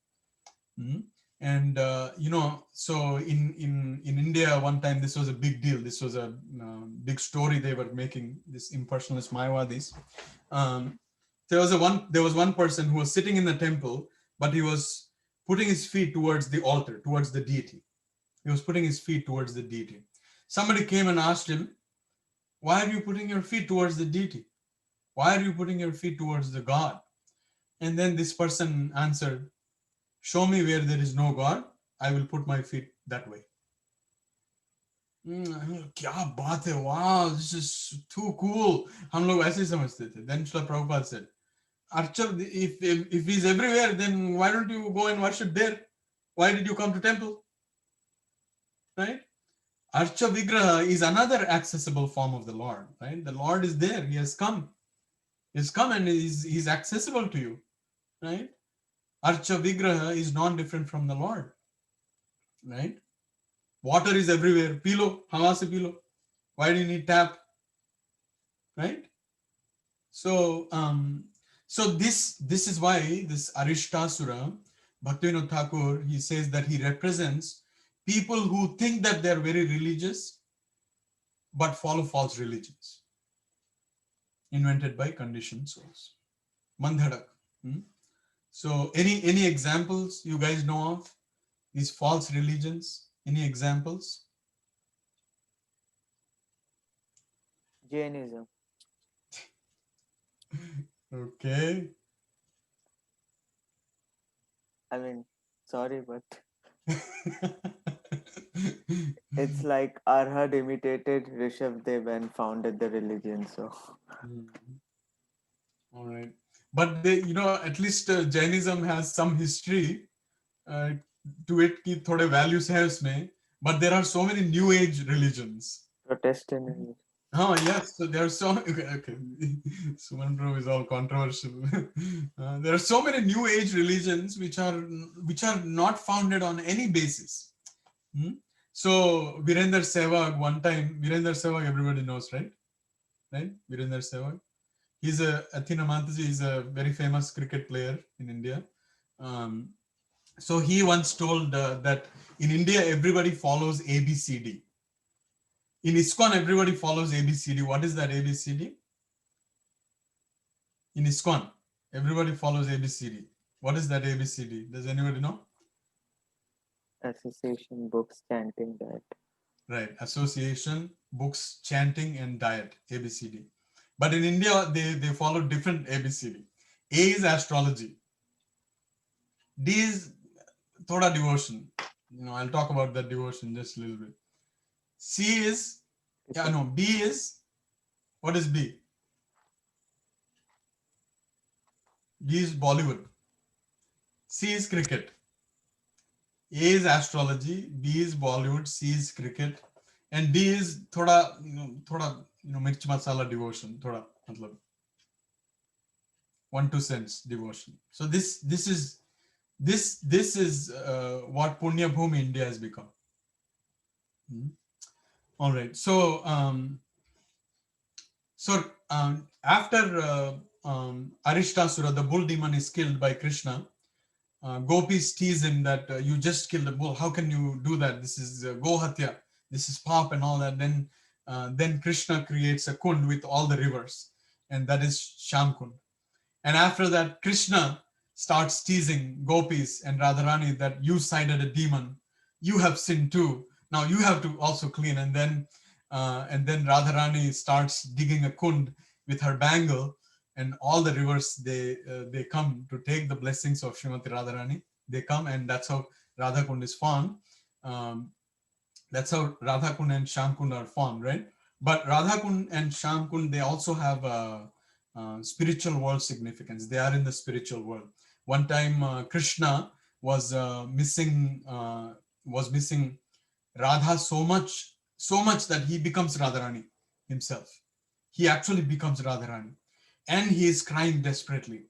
And so in India one time this was a big deal. This was a big story they were making, this impersonalist Mayavadis. There was one person who was sitting in the temple, but he was putting his feet towards the altar, towards the deity. He was putting his feet towards the deity. Somebody came and asked him, "Why are you putting your feet towards the deity? Why are you putting your feet towards the God?" And then this person answered, "Show me where there is no God, I will put my feet that way." Kya baat hai, wow, this is too cool. हम लोग ऐसे ही समझते थे. Then Srila Prabhupada said, "Archa, if he's everywhere, then why don't you go and worship there? Why did you come to temple?" Right? Archa Vigraha is another accessible form of the Lord, right? The Lord is there. He has come. He's come and he's accessible to you, right? Archa Vigraha is non-different from the Lord, right? Water is everywhere. Pilo, hawa se pilo. Why do you need tap, right? So, this is why this Arishtasura, Bhaktivinoda Thakur, he says that he represents people who think that they're very religious, but follow false religions invented by conditioned souls. Mandhadak. So any examples you guys know of these false religions? Any examples? Jainism. Okay. I mean, sorry, but it's like Arhad imitated Rishabh Dev and founded the religion. So All right, but they, at least Jainism has some history uh, to it. कि थोड़े values है उसमें, but there are so many new age religions. Protestantism. Oh yes, so there are so okay. Suman Prabhu is all controversial. There are so many new age religions which are not founded on any basis. So Virender Sehwag, one time, Virender Sehwag everybody knows, right? Right? Virender Sehwag. He's Athena Mataji is a very famous cricket player in India. So he once told that in India everybody follows ABCD. In ISKCON everybody follows ABCD. What is that ABCD? In ISKCON everybody follows ABCD. What is that ABCD? Does anybody know? Association, books, chanting, that. Right. Association, books, chanting, and diet. ABCD. But in India, they follow different ABCD. A is astrology. D is thoda devotion. I'll talk about that devotion just a little bit. C is, B is, what is B? B is Bollywood. C is cricket. A is astrology, B is Bollywood, C is cricket, and D is thoda mirchi masala devotion, thoda matlab 1-2 cents devotion. So this is what Punya Bhumi India has become. All right. So after Arishtasura, the bull demon, is killed by Krishna, gopis tease him that you just killed a bull. How can you do that? This is Gohatya. This is pop and all that. Then Krishna creates a kund with all the rivers, and that is Shamkund. And after that, Krishna starts teasing gopis and Radharani that you sided a demon. You have sinned too. Now you have to also clean. And then Radharani starts digging a kund with her bangle, and all the rivers they come to take the blessings of Srimati Radharani. They come, and that's how Radha Kund is formed. That's how Radha Kund and Sham Kund are formed, right? But Radha Kund and Sham Kund, they also have spiritual world significance. They are in the spiritual world. One time, Krishna was missing Radha so much that he becomes Radharani himself. He actually becomes Radharani, and he is crying desperately.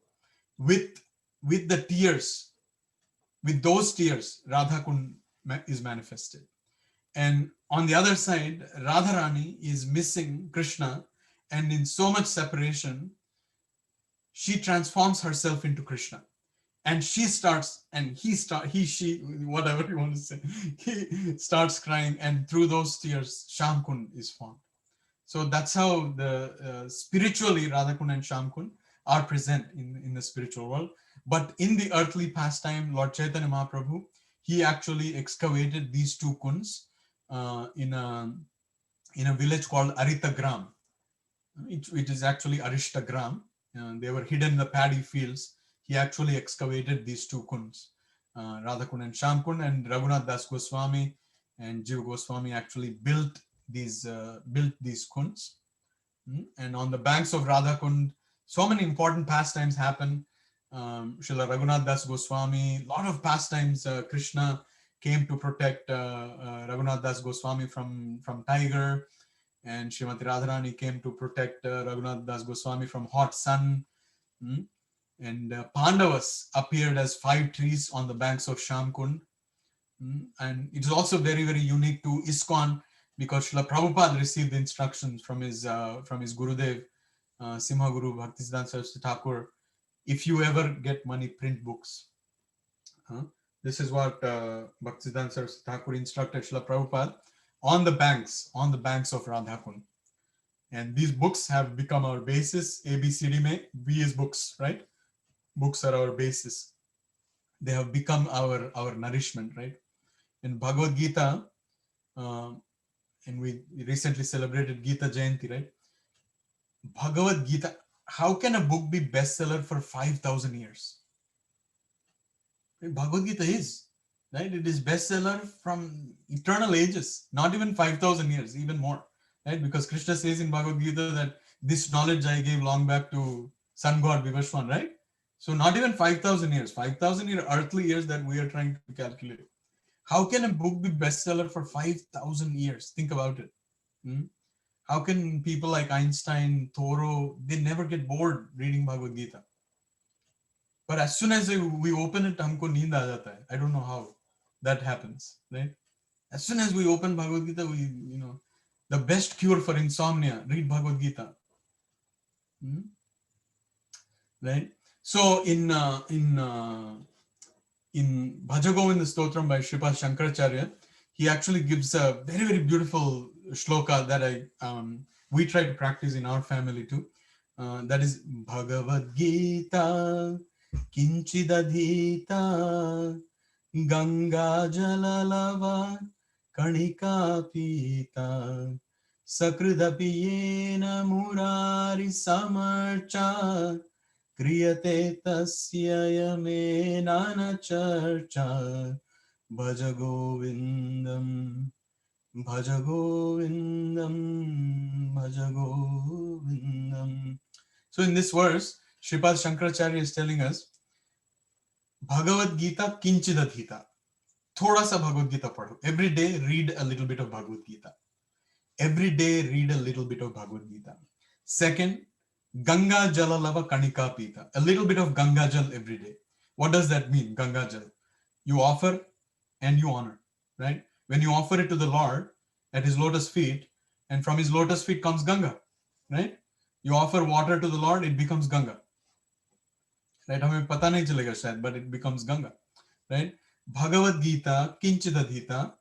With the tears, with those tears, Radha Kund is manifested. And on the other side, Radharani is missing Krishna, and in so much separation, she transforms herself into Krishna. And she whatever you want to say, he starts crying, and through those tears, Shamkund is formed. So that's how the spiritually Radhakund and Shamkund are present in the spiritual world. But in the earthly pastime, Lord Chaitanya Mahaprabhu, he actually excavated these two kunds in a village called Aritagram. It is actually Arishtagram. They were hidden in the paddy fields. He actually excavated these two kunds, Radhakund and Shamkund, and Raghunath Das Goswami and Jiva Goswami actually built these kunds. And on the banks of Radhakund, so many important pastimes happen. Srila Raghunath Das Goswami, a lot of pastimes. Krishna came to protect Raghunath Das Goswami from tiger, and Srimati Radharani came to protect Raghunath Das Goswami from hot sun. And Pandavas appeared as 5 trees on the banks of Shamkund. And it is also very, very unique to ISKCON, because Srila Prabhupada received the instructions from his Gurudev, Simha Guru Bhaktisiddhanta Saraswati Thakur. If you ever get money, print books. This is what Bhaktisiddhanta Saraswati Thakur instructed Srila Prabhupada on the banks of Radhakund. And these books have become our basis. A, B, C, D, B is books, right? Books are our basis. They have become our nourishment, right? In Bhagavad Gita, and we recently celebrated Gita Jayanti, right? Bhagavad Gita, how can a book be bestseller for 5,000 years? Bhagavad Gita is, right? It is bestseller from eternal ages, not even 5,000 years, even more, right? Because Krishna says in Bhagavad Gita that this knowledge I gave long back to sun god Vivaswan, right? So not even 5,000 years, 5,000 earthly years that we are trying to calculate. How can a book be bestseller for 5,000 years? Think about it. How can people like Einstein, Thoreau, they never get bored reading Bhagavad Gita? But as soon as we open it, humko neend aa jata hai. I don't know how that happens, right? As soon as we open Bhagavad Gita, the best cure for insomnia, read Bhagavad Gita. Right? So in Bhajagovinda Stotram by Sripad Shankaracharya, he actually gives a very, very beautiful shloka that we try to practice in our family too. That is Bhagavad Gita Kinchidadhita Ganga Jalalava Kanika Pita Sakridapiyena Murari Samarcha Kriyate tasya yamenana charcha Bhaja Govindam Bhaja Govindam Bhaja Govindam. So in this verse, Sripad Shankaracharya is telling us, Bhagavad Gita kinchidadhita. Thoda sa Bhagavad Gita padho. Every day read a little bit of Bhagavad Gita. Every day read a little bit of Bhagavad Gita. Second, Ganga Jala Lava Kanika Pita. A little bit of Ganga Jal every day. What does that mean, Ganga Jal? You offer and you honor, right? When you offer it to the Lord at his lotus feet, and from his lotus feet comes Ganga, right? You offer water to the Lord, it becomes Ganga. Right? हमें पता नहीं चलेगा शायद, but it becomes Ganga, right? Bhagavad Gita kinchidadhita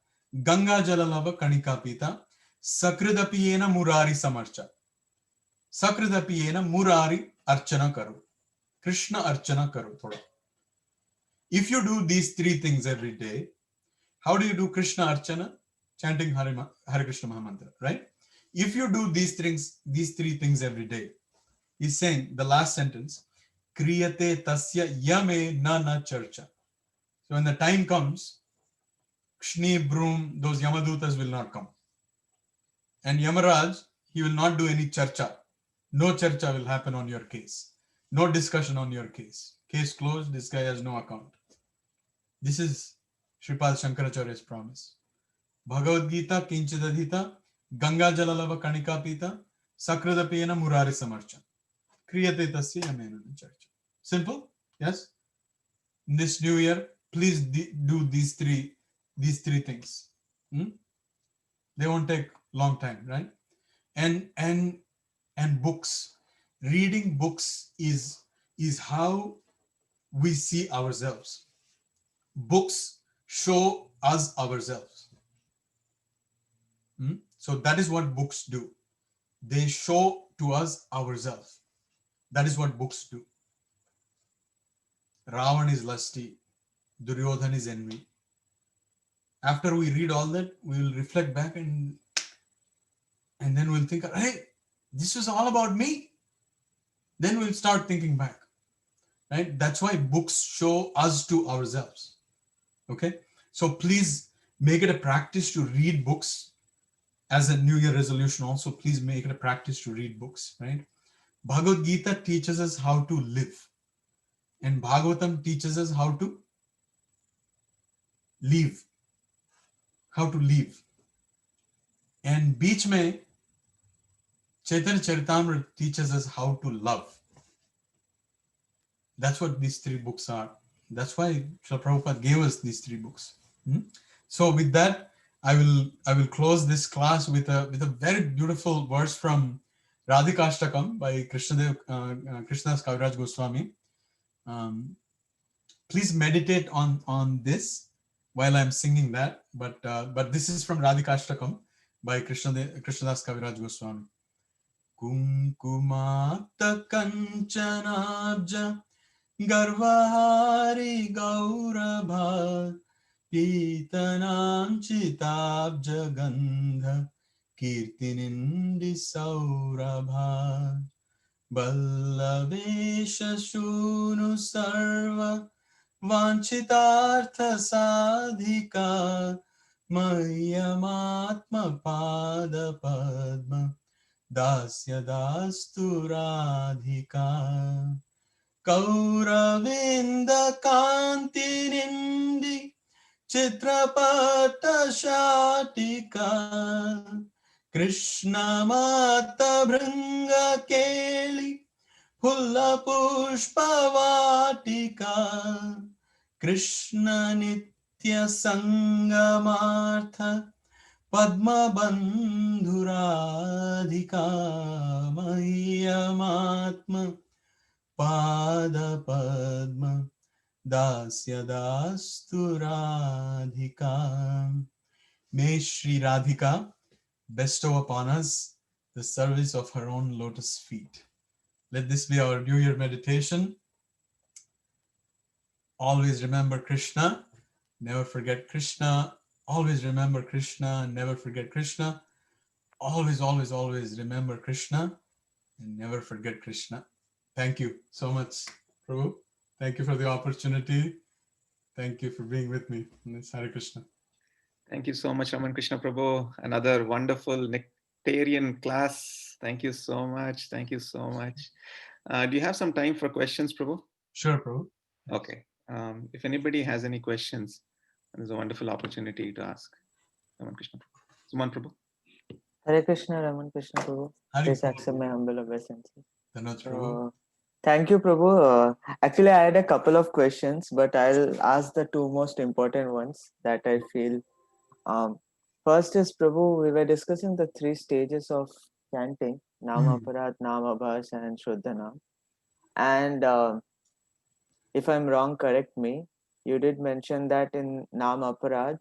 Ganga Jalalava Kanika Pita Sakridapiyena Murari Samarcha. Sakridapiyena Murari Archana Karo. Krishna Archana Karo thoda. If you do these three things every day, how do you do Krishna Archana? Chanting Hare Krishna Mahamantra, right? If you do these three things every day, he's saying the last sentence, Kriyate tasya yame na charcha. So when the time comes, Kshni, Broom, those Yamadutas will not come. And Yamaraj, he will not do any charcha. No charcha will happen on your case. No discussion on your case. Case closed, this guy has no account. This is Sripad Shankaracharya's promise. Bhagavad Gita kinchidadhita Ganga Jalalava Kanika Pita Sakradapena Murari Samarcha. Kriyate tasya yamena charcha. Simple? Yes? In this new year, please do these three things. They won't take long time, right? And books. Reading books is how we see ourselves. Books show us ourselves. So that is what books do. They show to us ourselves. That is what books do. Ravan is lusty. Duryodhan is envy. After we read all that, we will reflect back and then we'll think, hey, this was all about me. Then we'll start thinking back, right? That's why books show us to ourselves. Okay? So please make it a practice to read books. As a New Year resolution also, please make it a practice to read books, right? Bhagavad Gita teaches us how to live. And Bhagavatam teaches us how to live. How to live. And Beech Mein, Chaitanya Charitamrita teaches us how to love. That's what these three books are. That's why Srila Prabhupada gave us these three books. So with that, I will close this class with a very beautiful verse from Radhikashtakam by Krishnadas Kaviraj Goswami. Please meditate on this while I'm singing that. But this is from Radhikashtakam by Krishnadas Kaviraj Goswami. Kumkumata kanchanabja garvahari gaurabha Pitanam chitabja gandha kirtinindi saurabha Ballavesha shunu sarva vanchitartha sadhika Mayamatma pada padma dasya dastu radhika Kauravinda kanti nindi Chitrapata Shatika Krishna Mata Bringa Keli Pulla Pushpavatika Krishna Nitya Sangamartha Padma Bandhuradhika Mayamatma Pada Padma Dasya Dastu Radhika. May Shri Radhika bestow upon us the service of her own lotus feet. Let this be our New Year meditation. Always remember Krishna, never forget Krishna. Always remember Krishna, never forget Krishna. Always, always, always remember Krishna and never forget Krishna. Thank you so much, Prabhu. Thank you for the opportunity. Thank you for being with me in this Hare Krishna. Thank you so much, Raman Krishna Prabhu. Another wonderful Nectarian class. Thank you so much. Thank you so much. Do you have some time for questions, Prabhu? Sure, Prabhu. Okay. If anybody has any questions, there's a wonderful opportunity to ask. Raman Krishna Prabhu. Suman Prabhu. Hare Krishna, Raman Krishna Prabhu. Hari Please Krishna. accept my humble obeisance. Dhanaj Prabhu. So, thank you, Prabhu. Actually, I had a couple of questions, but I'll ask the two most important ones that I feel. First is, Prabhu, we were discussing the three stages of chanting: Nama Aparad, Nama Bhas, and Shuddhanam. And if I'm wrong, correct me. You did mention that in Nam Aparad,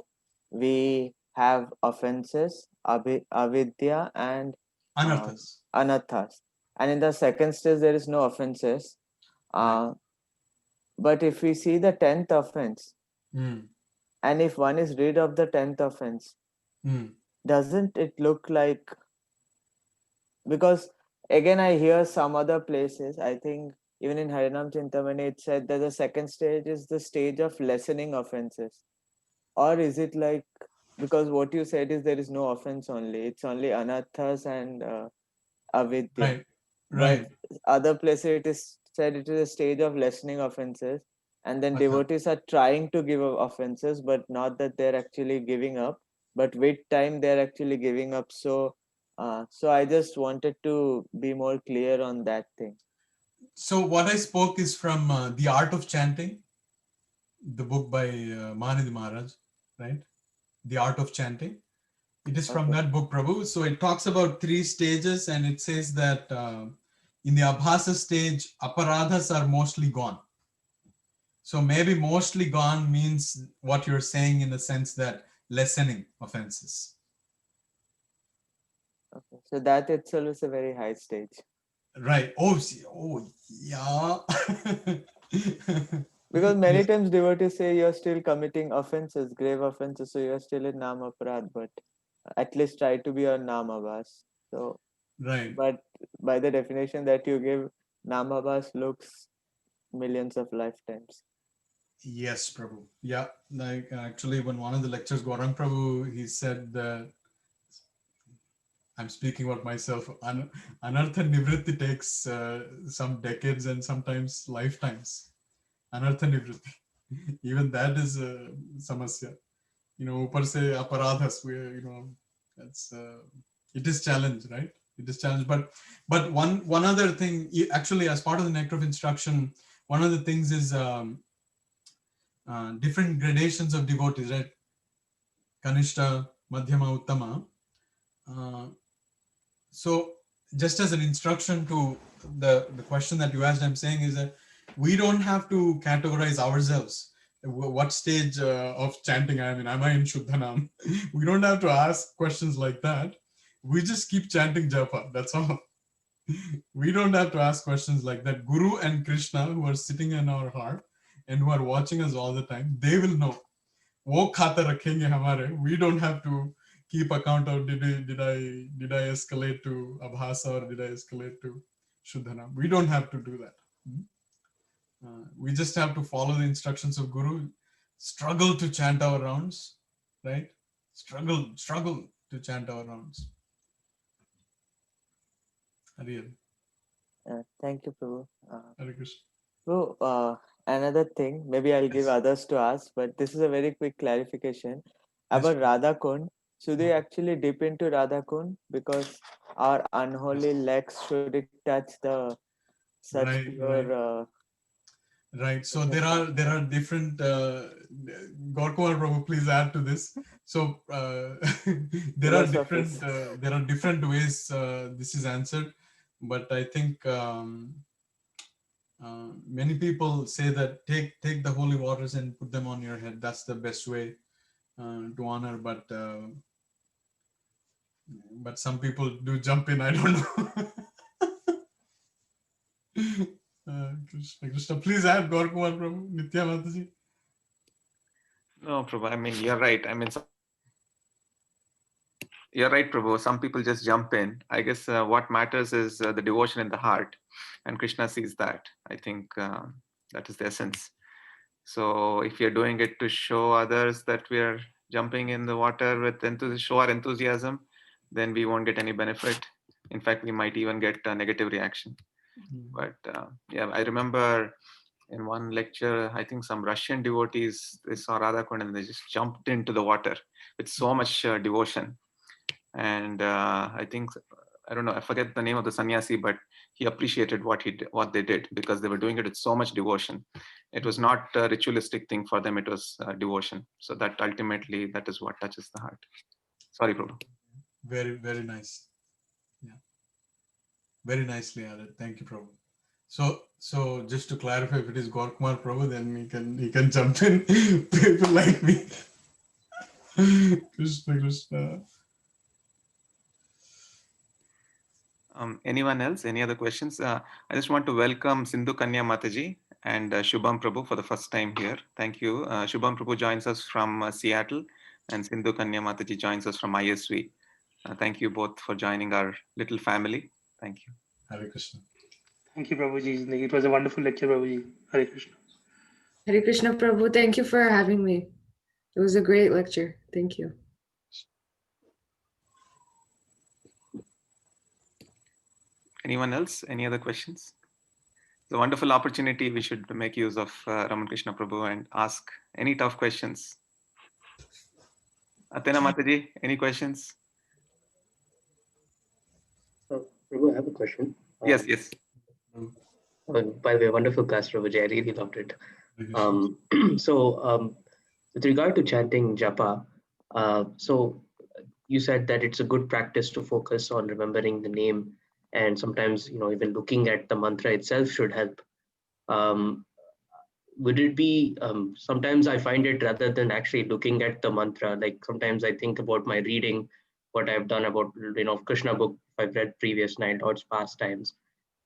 we have offenses, avidya, and Anarthas. anathas. And in the second stage, there is no offenses. Right. But if we see the 10th offense, Mm. and if one is rid of the 10th offense, Mm. doesn't it look like, because again I hear some other places, I think even in Harinam Chintamani it said that the second stage is the stage of lessening offenses. Or is it like, because what you said is there is no offense only, it's only anathas and avidya. Right. But Right. other places it is said it is a stage of lessening offenses, and then Okay. devotees are trying to give up offenses, but not that they're actually giving up, but with time they're actually giving up. So I just wanted to be more clear on that thing. So what I spoke is from The Art of Chanting, the book by Mahanidhi Maharaj, right? The Art of Chanting. It is from Okay. that book, Prabhu. So it talks about three stages, and it says that in the Abhasa stage, aparadhas are mostly gone. So maybe mostly gone means what you're saying in the sense that lessening offenses. Okay, so that itself is a very high stage. Right. Oh, yeah. Because many Yes. times devotees say you're still committing offenses, grave offenses, so you're still in Nam Aparad, but at least try to be on Namabhas. So, Right. but by the definition that you give, Namabhas looks millions of lifetimes. Yes, Prabhu. Yeah. Like actually, when one of the lectures, Gaurang Prabhu, he said that I'm speaking about myself. Anartha Nivritti takes some decades and sometimes lifetimes. Anartha Nivritti. Even that is a samasya. Upar se aparadhas, that's it is challenge, right? It is challenge. But one other thing, actually, as part of the Nectar of Instruction, one of the things is different gradations of devotees, right? Kanishta, Madhyama, Uttama. So just as an instruction to the question that you asked, I'm saying is that we don't have to categorize ourselves. What stage of chanting I am in? Am I in Shuddhanam? We don't have to ask questions like that. We just keep chanting japa. That's all. We don't have to ask questions like that. Guru and Krishna, who are sitting in our heart and who are watching us all the time, they will know. वो खाता रखेंगे हमारे. We don't have to keep account of did I escalate to Abhasa or did I escalate to Shuddhanam. We don't have to do that. We just have to follow the instructions of Guru, struggle to chant our rounds, right? Struggle to chant our rounds. Hare Thank you, Prabhu. Krishna. So, another thing, maybe I'll give Yes. others to ask, but this is a very quick clarification Yes. about Radha Kund. Should we actually dip into Radha Kund because our unholy legs, should it touch the such Right. pure? Right. So there are different. Gorkumar Prabhu, please add to this. So Philosophies. there are different ways this is answered, but I think many people say that take the holy waters and put them on your head. That's the best way to honor. But some people do jump in. I don't know. Krishna, please add Gorkumar Prabhu, Nitya Mataji. No, Prabhu. I mean, you're right. You're right, Prabhu. Some people just jump in. I guess what matters is the devotion in the heart, and Krishna sees that. I think that is the essence. So if you're doing it to show others that we are jumping in the water with show our enthusiasm, then we won't get any benefit. In fact, we might even get a negative reaction. But yeah, I remember in one lecture, I think some Russian devotees, they saw Radha Kund and they just jumped into the water with so much devotion. And I think, I don't know, I forget the name of the sannyasi, but he appreciated what they did, because they were doing it with so much devotion. It was not a ritualistic thing for them, it was devotion. So that ultimately, that is what touches the heart. Sorry, Prabhu. Very, very nice. Yeah. Very nicely added. Thank you, Prabhu. So just to clarify, if it is Gaurakumar Prabhu, then he can jump in. People like me. Krishna, Krishna. Anyone else? Any other questions? I just want to welcome Sindhu Kanya Mataji and Shubham Prabhu for the first time here. Thank you. Shubham Prabhu joins us from Seattle, and Sindhu Kanya Mataji joins us from ISV. Thank you both for joining our little family. Thank you. Hare Krishna. Thank you, Prabhuji. It was a wonderful lecture, Prabhuji. Hare Krishna. Hare Krishna Prabhu, thank you for having me. It was a great lecture. Thank you. Anyone else? Any other questions? It's a wonderful opportunity. We should make use of Raman Krishna Prabhu and ask any tough questions. Atena Mataji, any questions? Prabhu, I have a question. Yes. By the way, wonderful class, Prabhuji. I really loved it. Hare With regard to chanting japa, so you said that it's a good practice to focus on remembering the name, and sometimes, even looking at the mantra itself should help. Would it be, sometimes I find it, rather than actually looking at the mantra, like sometimes I think about my reading, what I've done about, Krishna book I've read previous night or its pastimes.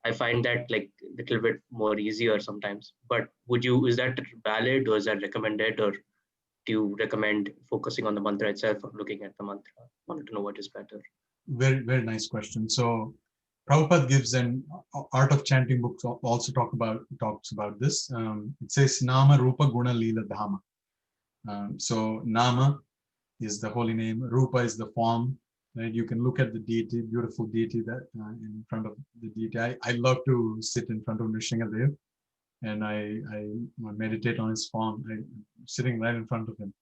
I find that like a little bit more easier sometimes. But is that valid, or is that recommended, or do you recommend focusing on the mantra itself or looking at the mantra? I wanted to know what is better. Very, very nice question. So Prabhupada gives an Art of Chanting book also talks about this. It says Nama Rupa Guna Leela Dhama. So Nama is the holy name, Rupa is the form. Right? You can look at the deity, beautiful deity that in front of the deity. I love to sit in front of Nrsingadev, and I meditate on his form. I'm sitting right in front of him.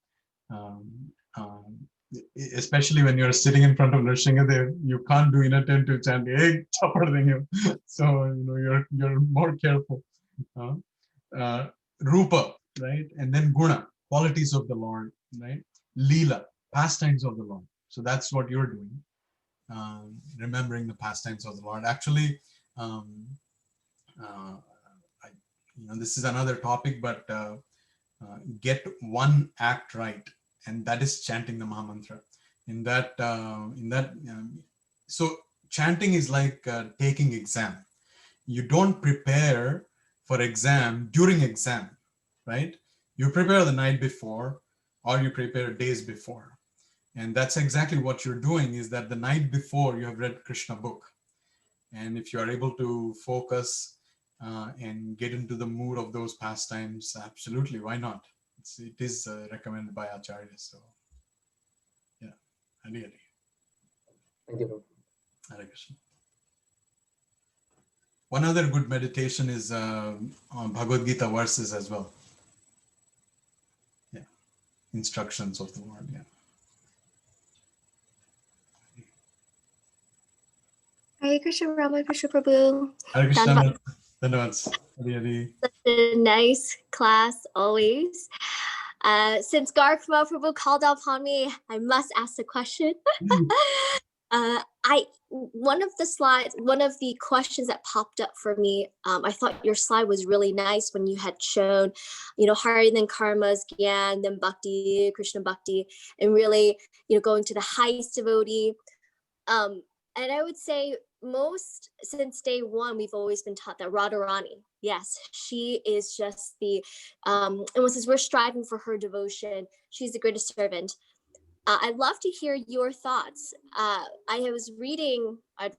Especially when you're sitting in front of Nrsingadev, you can't do inattentive chanting. Hey, so you're more careful. Rupa, right, and then Guna, qualities of the Lord, right? Leela, pastimes of the Lord. So that's what you're doing, remembering the pastimes of the Lord. Actually, this is another topic, but get one act right, and that is chanting the Mahamantra. So chanting is like taking exam. You don't prepare for exam during exam, right? You prepare the night before, or you prepare days before. And that's exactly what you're doing, is that the night before you have read Krishna book. And if you are able to focus and get into the mood of those pastimes, absolutely, why not? It is recommended by Acharya. So, yeah, Hare Thank you. Hare Krishna. One other good meditation is on Bhagavad Gita verses as well. Yeah, instructions of the Lord. Yeah. Hare Krishna, Rama Krishna Prabhu. Hare Krishna. Dhanavats. Hare. Such a nice class always. Since Gaurakumar Prabhu called upon me, I must ask the question. One of the questions that popped up for me, I thought your slide was really nice when you had shown, Hari, then karmas, Gyan, then bhakti, Krishna bhakti, and really, going to the highest devotee. And I would say since day one, we've always been taught that Radharani, yes, she is just and since we're striving for her devotion, she's the greatest servant. I'd love to hear your thoughts. I'd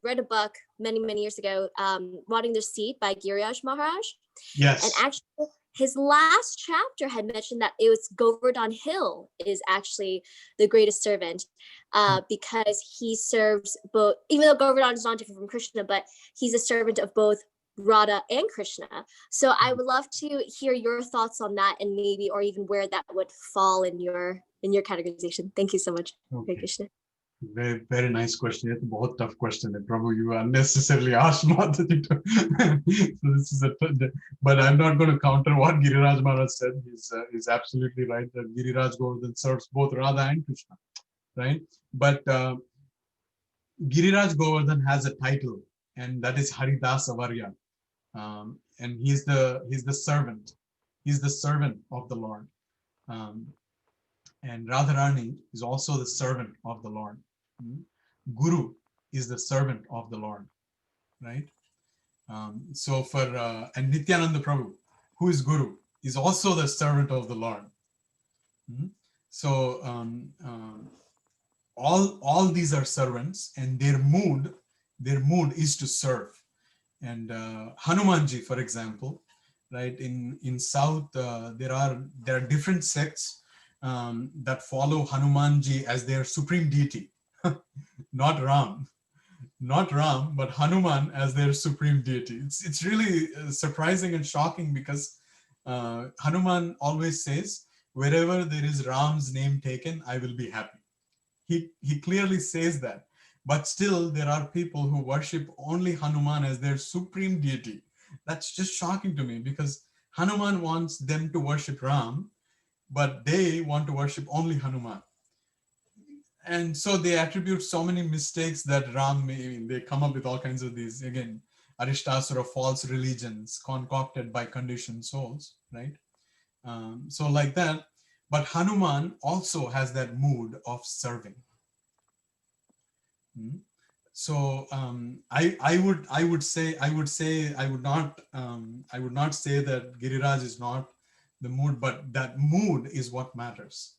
read a book many, many years ago, Rotting Their Seed by Giriraj Maharaj. Yes. And actually, his last chapter had mentioned that it was Govardhan Hill is actually the greatest servant, because he serves both, even though Govardhan is not different from Krishna, but he's a servant of both Radha and Krishna. So I would love to hear your thoughts on that, and maybe, or even where that would fall in your categorization. Thank you so much. Hare Okay. Krishna. Very, very nice question. It's a बहुत tough question. Prabhu, you unnecessarily asked Mataji to. So this is but I'm not going to counter what Giriraj Maharaj said. He's absolutely right that Giriraj Govardhan serves both Radha and Krishna, right? But Giriraj Govardhan has a title, and that is Haridasa Varya, and he's the servant. He's the servant of the Lord, and Radharani is also the servant of the Lord. Guru is the servant of the Lord, right? So for and Nityananda Prabhu, who is Guru, is also the servant of the Lord. So all these are servants, and their mood is to serve. And Hanumanji, for example, right, in South there are different sects that follow Hanumanji as their supreme deity. not Ram, but Hanuman as their supreme deity. It's really surprising and shocking, because Hanuman always says, wherever there is Ram's name taken, I will be happy. He clearly says that. But still, there are people who worship only Hanuman as their supreme deity. That's just shocking to me, because Hanuman wants them to worship Ram, but they want to worship only Hanuman. And so they attribute so many mistakes that they come up with all kinds of these, again, Arishtasura false religions concocted by conditioned souls, right? So like that. But Hanuman also has that mood of serving. So I would not say that Giriraj is not the mood, but that mood is what matters,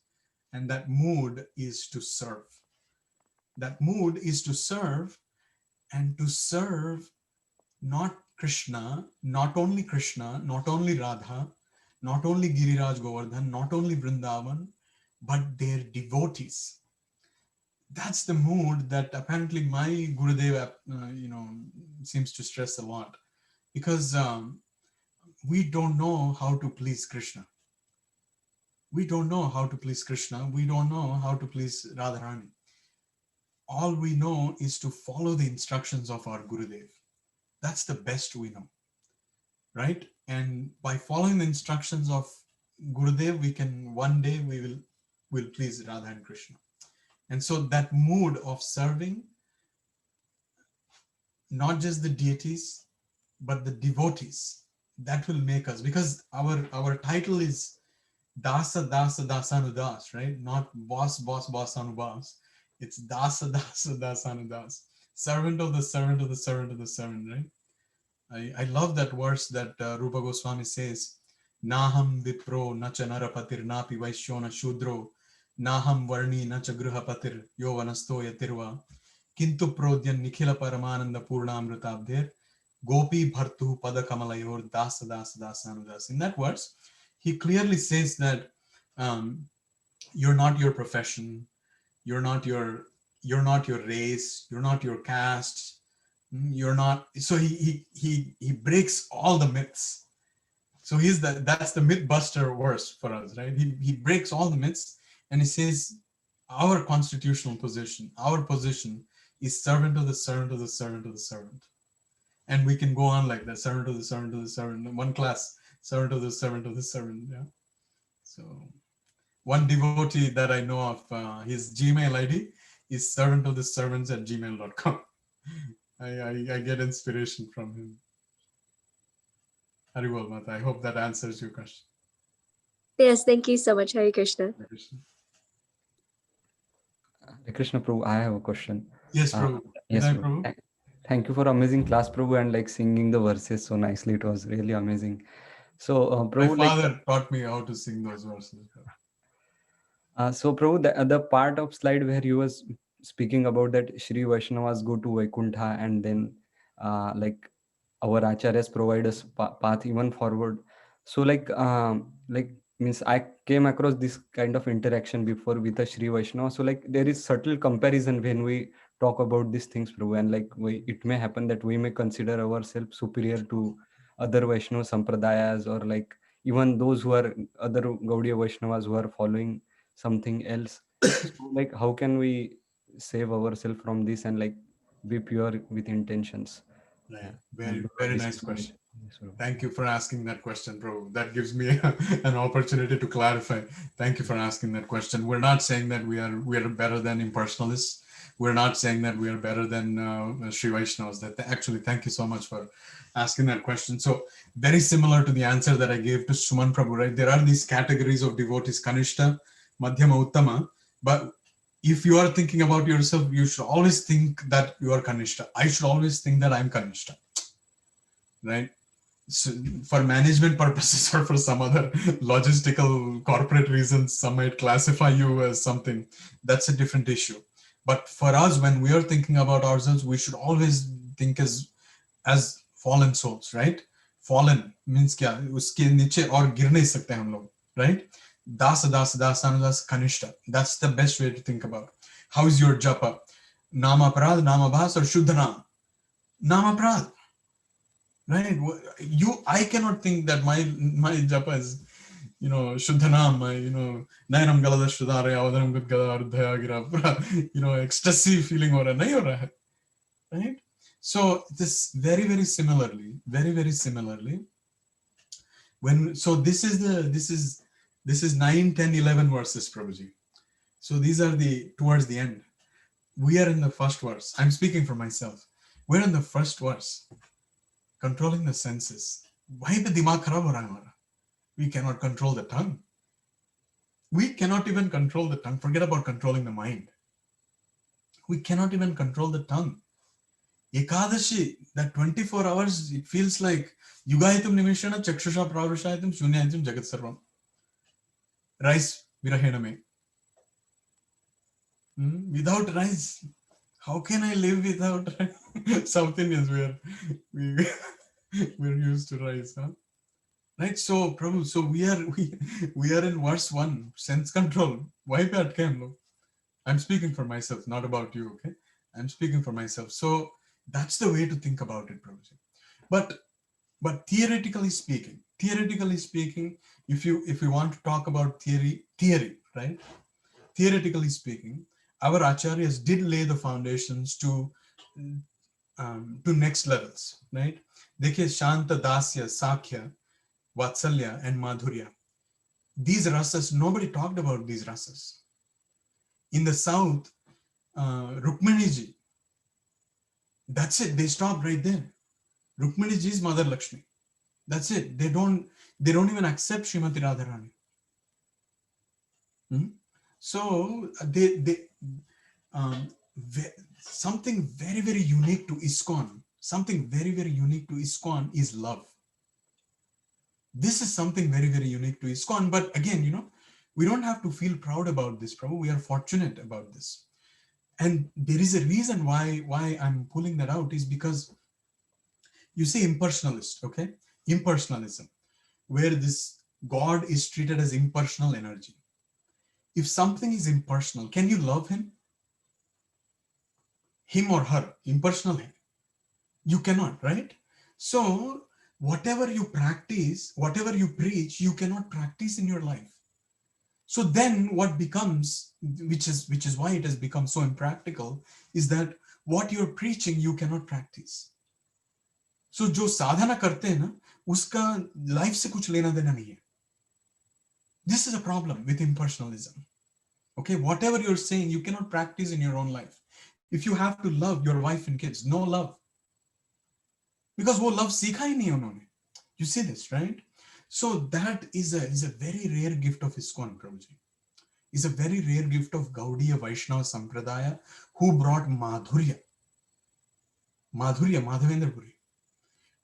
and that mood is to serve. That mood is to serve, and to serve not Krishna, not only Radha, not only Giriraj Govardhan, not only Vrindavan, but their devotees. That's the mood that apparently my Gurudev, seems to stress a lot, because we don't know how to please Krishna. We don't know how to please Krishna. We don't know how to please Radharani. All we know is to follow the instructions of our Gurudev. That's the best we know, right? And by following the instructions of Gurudev, one day will please Radha and Krishna. And so that mood of serving, not just the deities, but the devotees, that will make us, because our title is Dasa Dasa Dasanudas, right? Not boss Anubas. It's Dasa Dasa Dasanudas, servant of the servant of the servant of the servant, right? I love that verse that Rupa Goswami says, Naham Vipro Nacha Narapatir Napi Vaishona Shudro Naham Varni Nacha Gruhapatir Yovanasto Yatirva Kintu Prodyan Nikhila Paramananda Purnamrutabdhir Gopi Bhartu Padakamalayur Dasa Dasa Dasanudas. In that verse, he clearly says that you're not your profession, you're not your race, you're not your caste, you're not. So he breaks all the myths. So that's the myth buster verse for us, right? He breaks all the myths, and he says our constitutional position, our position is servant of the servant of the servant of the servant. And we can go on like that, servant of the servant of the servant, one class, servant of the servant of the servant. Yeah. So one devotee that I know of, his Gmail ID is servant of the servants at gmail.com. I get inspiration from him. Haribol Mata. I hope that answers your question. Yes, thank you so much. Hare Krishna. Hare Krishna. Hare Krishna, Prabhu, I have a question. Yes, Prabhu. Yes, Vinay, Prabhu. Prabhu. Thank you for amazing class, Prabhu, and like singing the verses so nicely. It was really amazing. So, My Prabhu, father taught me how to sing those verses. So Prabhu, the part of slide where you was speaking about that Shri Vaishnavas go to Vaikuntha, and then like our acharyas provide us path even forward. So like means I came across this kind of interaction before with a Shri Vaishnava. So like there is subtle comparison when we talk about these things, Prabhu, and like it may happen that we may consider ourselves superior to other Vaishnava sampradayas, or like even those who are other Gaudiya Vaishnavas who are following something else. So like how can we save ourselves from this and like be pure with intentions? Right. And Very, we were very nice discussing question. this, Prabhu. Thank you for asking that question, bro. That gives me an opportunity to clarify. Thank you for asking that question. We're not saying that we are better than impersonalists. We're not saying that we are better than Sri Vaishnavas. Actually, thank you so much for asking that question. So very similar to the answer that I gave to Suman Prabhu, right? There are these categories of devotees, Kanishta, Madhyama, Uttama. But if you are thinking about yourself, you should always think that you are Kanishta. I should always think that I'm Kanishta, right? So for management purposes or for some other logistical corporate reasons, some might classify you as something. That's a different issue. But for us, when we are thinking about ourselves, we should always think as fallen souls, right? Fallen means क्या, उसके नीचे और गिर नहीं सकते हम लोग, right? Das das das anudas kanishta. That's the best way to think about. How is your japa? Nama prad, nama bhas, or shuddha nam? Nama prad. Right? I cannot think that my japa is, Shuddhanam, my, Nayanam Galada Shuddhare, Avadanam Gudgada Ardhaya Gira, ecstasy feeling or nahi ho raha hai. Right? So this very, very similarly, this is 9, 10, 11 verses, Prabhuji. So these are towards the end. We are in the first verse. I'm speaking for myself. We're in the first verse. Controlling the senses. Why the dimag kharab ho raha hai hamara? We cannot control the tongue. We cannot even control the tongue. Forget about controlling the mind. We cannot even control the tongue. Ekadashi, that 24 hours, it feels like Yugayitum Nimishana Chakshusha Pravrushayitum Shunyayitum Jagat Sarvam. Rice Virahena me. Without rice, how can I live without rice? South Indians, we're used to rice, huh? Right? So, Prabhu, so we are in verse 1, sense control. Why bad came? I'm speaking for myself, not about you, okay? I'm speaking for myself. So that's the way to think about it, Prabhuji. But theoretically speaking, if you want to talk about theory, right? Theoretically speaking, our acharyas did lay the foundations to next levels, right? Dekhe Shanta, Dasya, Sakhya, Vatsalya, and Madhurya. These rasas, nobody talked about these rasas. In the south, Rukminiji, that's it. They stopped right there. Rukminiji is Mother Lakshmi. That's it. They don't even accept Srimati Radharani. So something very, very unique to ISKCON. Something very, very unique to ISKCON is love. This is something very, very unique to ISKCON. But again, we don't have to feel proud about this, Prabhu. We are fortunate about this. And there is a reason why I'm pulling that out is because you see impersonalist, okay? Impersonalism, where this God is treated as impersonal energy. If something is impersonal, can you love him? Him or her, impersonal. You cannot, right? So whatever you practice, whatever you preach, you cannot practice in your life. So then what becomes, which is why it has become so impractical, is that what you're preaching, you cannot practice. So जो साधना करते हैं ना, उसका life से कुछ लेना देना नहीं है. This is a problem with impersonalism. Okay, whatever you're saying, you cannot practice in your own life. If you have to love your wife and kids, no love. Because वो love सीखा ही नहीं उन्होंने. You see this, right? So that is a very rare gift of ISKCON, Prabhuji. Is a very rare gift of Gaudiya Vaishnava Sampradaya, who brought Madhurya, Madhavendra Puri,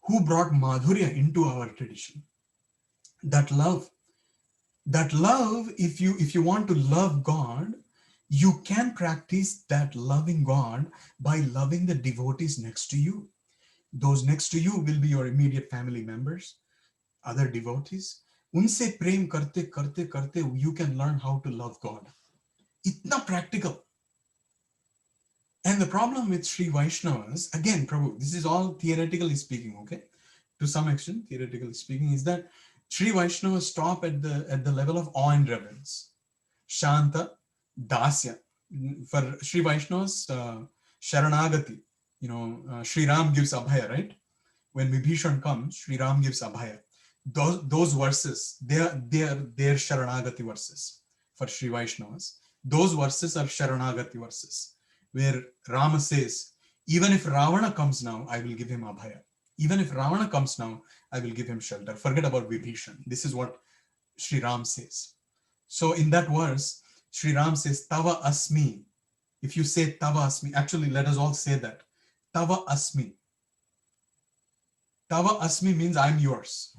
who brought Madhurya into our tradition. That love, if you want to love God, you can practice that loving God by loving the devotees next to you. Those next to you will be your immediate family members, other devotees. Unse prem karte karte karte, you can learn how to love God. Itna practical. And the problem with Sri Vaishnavas, again, Prabhu, this is all theoretically speaking, okay? To some extent, theoretically speaking, is that Sri Vaishnavas stop at the level of awe and reverence. Shanta, Dasya. For Sri Vaishnavas, Sharanagati, Sri Ram gives Abhaya, right? When Vibhishan comes, Sri Ram gives Abhaya. Those verses, they're Sharanagati verses for Sri Vaishnavas. Those verses are Sharanagati verses, where Rama says, even if Ravana comes now, I will give him Abhaya. Even if Ravana comes now, I will give him shelter. Forget about Vibhishan. This is what Sri Ram says. So in that verse, Sri Ram says, Tava Asmi. If you say Tava Asmi, actually let us all say that. Tava Asmi. Tava Asmi means I'm yours.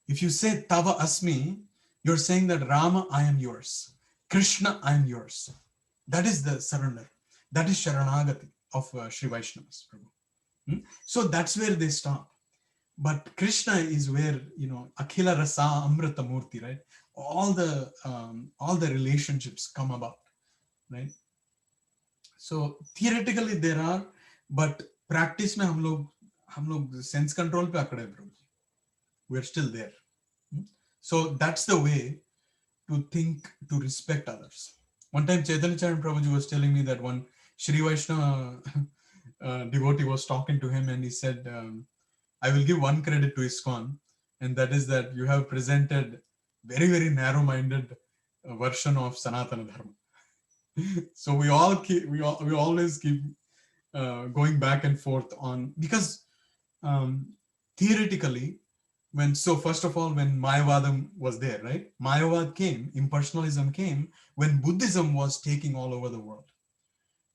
If you say Tava Asmi, you're saying that Rama, I am yours. Krishna, I am yours. That is the surrender. That is Sharanagati of Sri Vaishnavas. So that's where they stop. But Krishna is where, Akhila Rasa Amrita Murti, right? All the relationships come about, right? So theoretically there are, but practice में हम लोग sense control पे अकड़े हैं, Prabhu. We're still there. So that's the way to think, to respect others. One time Chaitanya Charan Prabhuji was telling me that one Sri Vaishnava devotee was talking to him and he said, I will give one credit to ISKCON, and that is that you have presented very, very narrow-minded version of Sanatana Dharma. So we always keep going back and forth on, because theoretically, first of all, when Mayavadam was there, right? Mayavad came, impersonalism came when Buddhism was taking all over the world.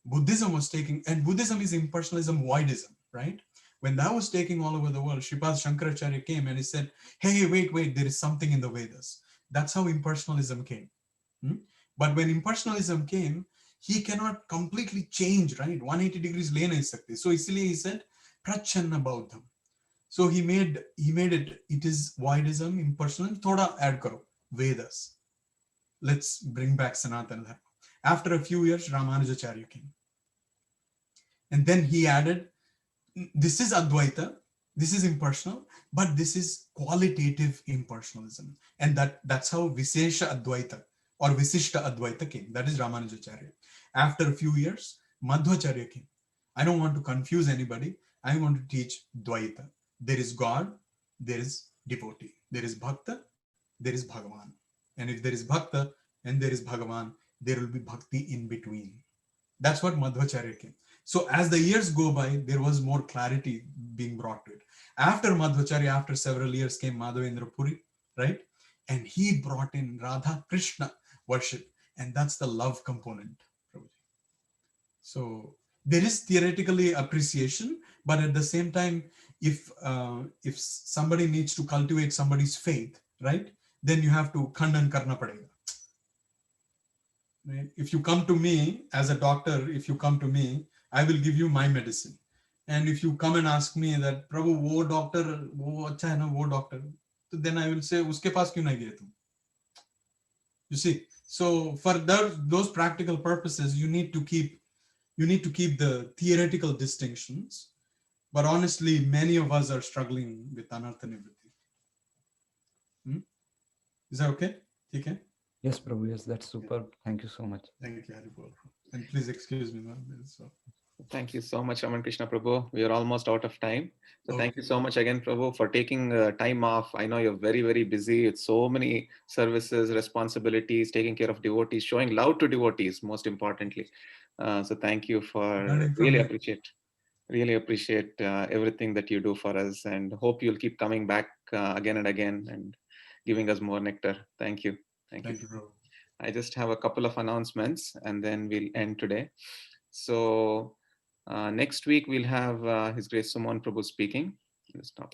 Buddhism was taking, and Buddhism is impersonalism, voidism, right? When that was taking all over the world, Shripad Shankaracharya came and he said, hey, wait, there is something in the Vedas. That's how impersonalism came. But when impersonalism came, he cannot completely change, right? 180 degrees le nahi sakte. So isliye he said, Prachanna Bauddham. So he made it is voidism, impersonal, thoda add karo, Vedas. Let's bring back Sanatana Dharma. After a few years, Ramanujacharya came. And then he added, this is Advaita, this is impersonal, but this is qualitative impersonalism. And that's how Visesha Advaita or Visishta Advaita came. That is Ramanujacharya. After a few years, Madhvacharya came. I don't want to confuse anybody. I want to teach Dvaita. There is God, there is devotee. There is Bhakta, there is Bhagavan. And if there is Bhakta and there is Bhagavan, there will be Bhakti in between. That's what Madhvacharya came. So as the years go by, there was more clarity being brought to it. After Madhvacharya, after several years, came Madhavendra Puri, right? And he brought in Radha Krishna worship. And that's the love component. So there is theoretically appreciation, but at the same time, if somebody needs to cultivate somebody's faith, right? Then you have to khandan karna padega. Right? If you come to me as a doctor, if you come to me, I will give you my medicine. And if you come and ask me that, Prabhu, wo doctor, wo acha hai na, wo doctor, then I will say, uske paas kyun nahi gaye tum? You see, so for those practical purposes, you need to keep the theoretical distinctions. But honestly, many of us are struggling with anartha nivritti. Is that okay? Okay? Yes, Prabhu. Yes, that's super. Thank you so much. Thank you, Haribol. And please excuse me. So. Thank you so much, Raman Krishna Prabhu. We are almost out of time. So Okay. thank you so much again, Prabhu, for taking time off. I know you're very, very busy with so many services, responsibilities, taking care of devotees, showing love to devotees, most importantly. So thank you for really appreciate everything that you do for us, and hope you'll keep coming back again and again and giving us more nectar. Thank you. Thank you, Prabhu. I just have a couple of announcements and then we'll end today. So next week we'll have His Grace Suman Prabhu speaking. Let's stop.